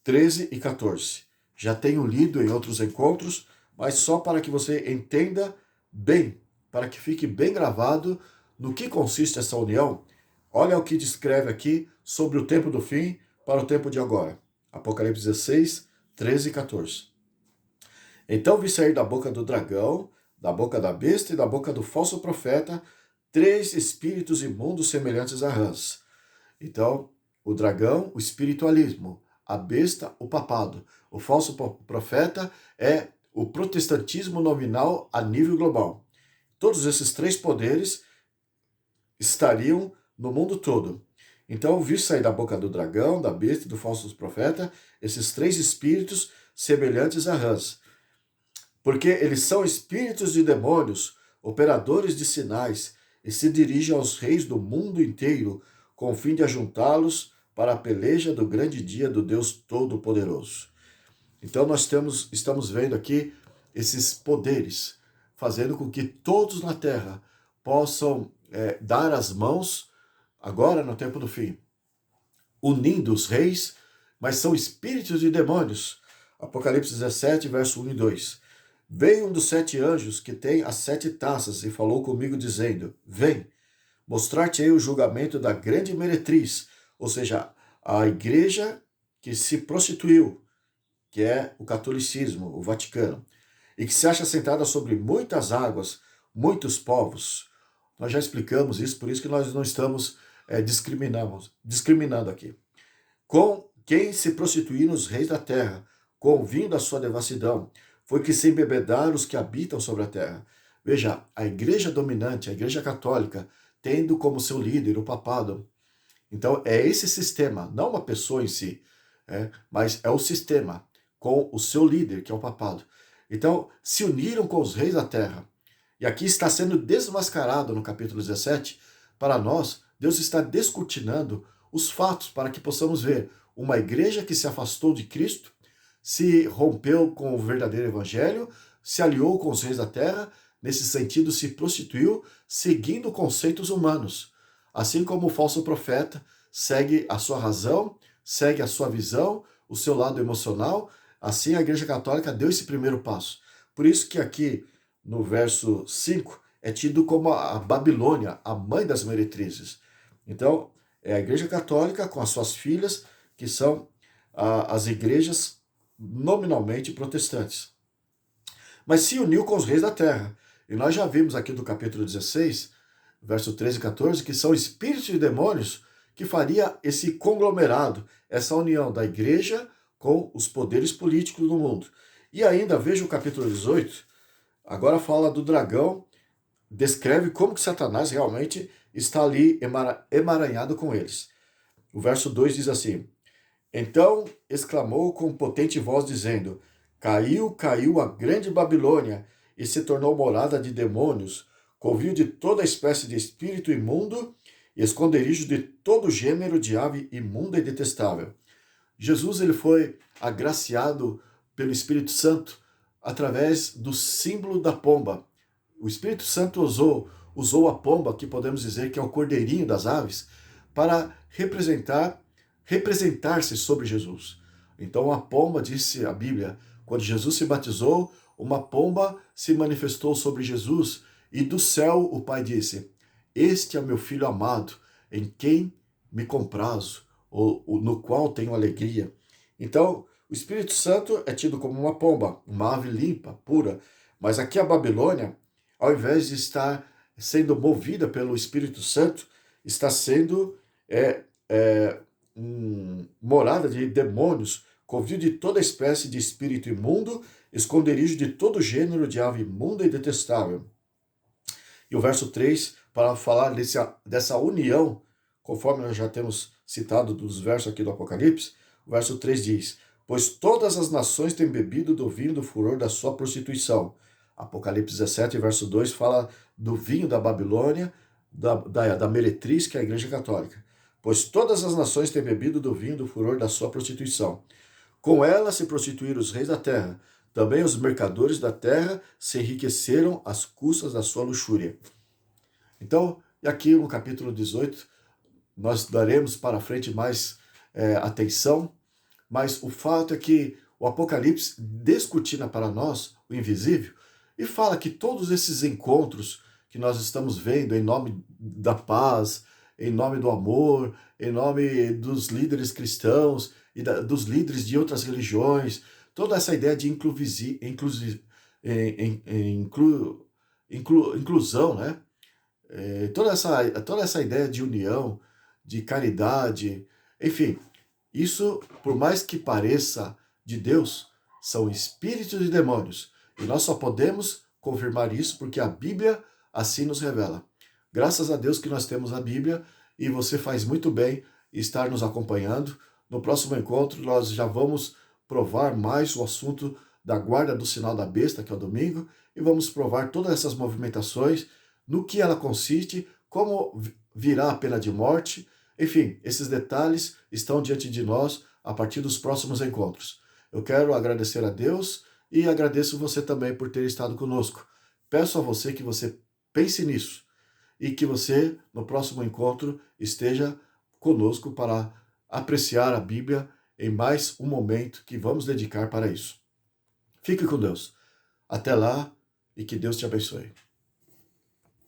13 e 14. Já tenho lido em outros encontros, mas só para que você entenda bem, para que fique bem gravado no que consiste essa união. Olha o que descreve aqui sobre o tempo do fim para o tempo de agora. Apocalipse 16, 13 e 14. Então vi sair da boca do dragão, da boca da besta e da boca do falso profeta 3 espíritos imundos semelhantes a rãs. Então, o dragão, o espiritualismo, a besta, o papado. O falso profeta é o protestantismo nominal a nível global. Todos esses 3 poderes estariam no mundo todo. Então, vi sair da boca do dragão, da besta e do falso profeta esses 3 espíritos semelhantes a rãs. Porque eles são espíritos de demônios, operadores de sinais, e se dirigem aos reis do mundo inteiro, com o fim de ajuntá-los para a peleja do grande dia do Deus Todo-Poderoso. Então nós estamos vendo aqui esses poderes, fazendo com que todos na terra possam dar as mãos, agora no tempo do fim, unindo os reis, mas são espíritos de demônios. Apocalipse 17, verso 1 e 2. Veio um dos 7 anjos que tem as 7 taças e falou comigo dizendo, vem, mostrar-te-ei o julgamento da grande meretriz, ou seja, a igreja que se prostituiu, que é o catolicismo, o Vaticano, e que se acha sentada sobre muitas águas, muitos povos. Nós já explicamos isso, por isso que nós não estamos discriminando aqui. Com quem se prostituíram os reis da terra, com o vinho da sua devassidão, foi que se embebedaram os que habitam sobre a terra. Veja, a igreja dominante, a igreja católica, tendo como seu líder o papado. Então, é esse sistema, não uma pessoa em si, mas é o sistema, com o seu líder, que é o papado. Então, se uniram com os reis da terra. E aqui está sendo desmascarado no capítulo 17, para nós, Deus está descortinando os fatos para que possamos ver uma igreja que se afastou de Cristo, se rompeu com o verdadeiro evangelho, se aliou com os reis da terra, nesse sentido se prostituiu, seguindo conceitos humanos. Assim como o falso profeta segue a sua razão, segue a sua visão, o seu lado emocional, assim a Igreja Católica deu esse primeiro passo. Por isso que aqui no verso 5 é tido como a Babilônia, a mãe das meretrizes. Então, é a Igreja Católica com as suas filhas, que são as igrejas nominalmente protestantes. Mas se uniu com os reis da terra. E nós já vimos aqui do capítulo 16, verso 13 e 14, que são espíritos de demônios que faria esse conglomerado, essa união da igreja com os poderes políticos do mundo. E ainda, veja o capítulo 18, agora fala do dragão, descreve como que Satanás realmente está ali emaranhado com eles. O verso 2 diz assim, então exclamou com potente voz dizendo, caiu, caiu a grande Babilônia e se tornou morada de demônios, covil de toda espécie de espírito imundo e esconderijo de todo gênero de ave imunda e detestável. Jesus ele foi agraciado pelo Espírito Santo através do símbolo da pomba. O Espírito Santo usou a pomba, que podemos dizer que é o cordeirinho das aves, para representar-se sobre Jesus. Então a pomba, disse a Bíblia, quando Jesus se batizou, uma pomba se manifestou sobre Jesus e do céu o Pai disse, este é o meu Filho amado, em quem me comprazo, ou no qual tenho alegria. Então, o Espírito Santo é tido como uma pomba, uma ave limpa, pura, mas aqui a Babilônia, ao invés de estar sendo movida pelo Espírito Santo, está sendo morada de demônios, covil de toda espécie de espírito imundo, esconderijo de todo gênero de ave imunda e detestável. E o verso 3, para falar dessa união, conforme nós já temos citado dos versos aqui do Apocalipse, o verso 3 diz, pois todas as nações têm bebido do vinho do furor da sua prostituição. Apocalipse 17, verso 2, fala do vinho da Babilônia, da meretriz, que é a Igreja Católica. Pois todas as nações têm bebido do vinho do furor da sua prostituição. Com ela se prostituíram os reis da terra. Também os mercadores da terra se enriqueceram às custas da sua luxúria. Então, e aqui no capítulo 18, nós daremos para frente mais atenção, mas o fato é que o Apocalipse descortina para nós o invisível e fala que todos esses encontros que nós estamos vendo em nome da paz, em nome do amor, em nome dos líderes cristãos e dos líderes de outras religiões, toda essa ideia de inclusão, né? Toda essa ideia de união, de caridade, enfim, isso, por mais que pareça de Deus, são espíritos e demônios. E nós só podemos confirmar isso porque a Bíblia assim nos revela. Graças a Deus que nós temos a Bíblia e você faz muito bem estar nos acompanhando. No próximo encontro nós já vamos provar mais o assunto da guarda do sinal da besta, que é o domingo, e vamos provar todas essas movimentações, no que ela consiste, como virá a pena de morte. Enfim, esses detalhes estão diante de nós a partir dos próximos encontros. Eu quero agradecer a Deus e agradeço você também por ter estado conosco. Peço a você que você pense nisso e que você, no próximo encontro, esteja conosco para apreciar a Bíblia em mais um momento que vamos dedicar para isso. Fique com Deus. Até lá e que Deus te abençoe.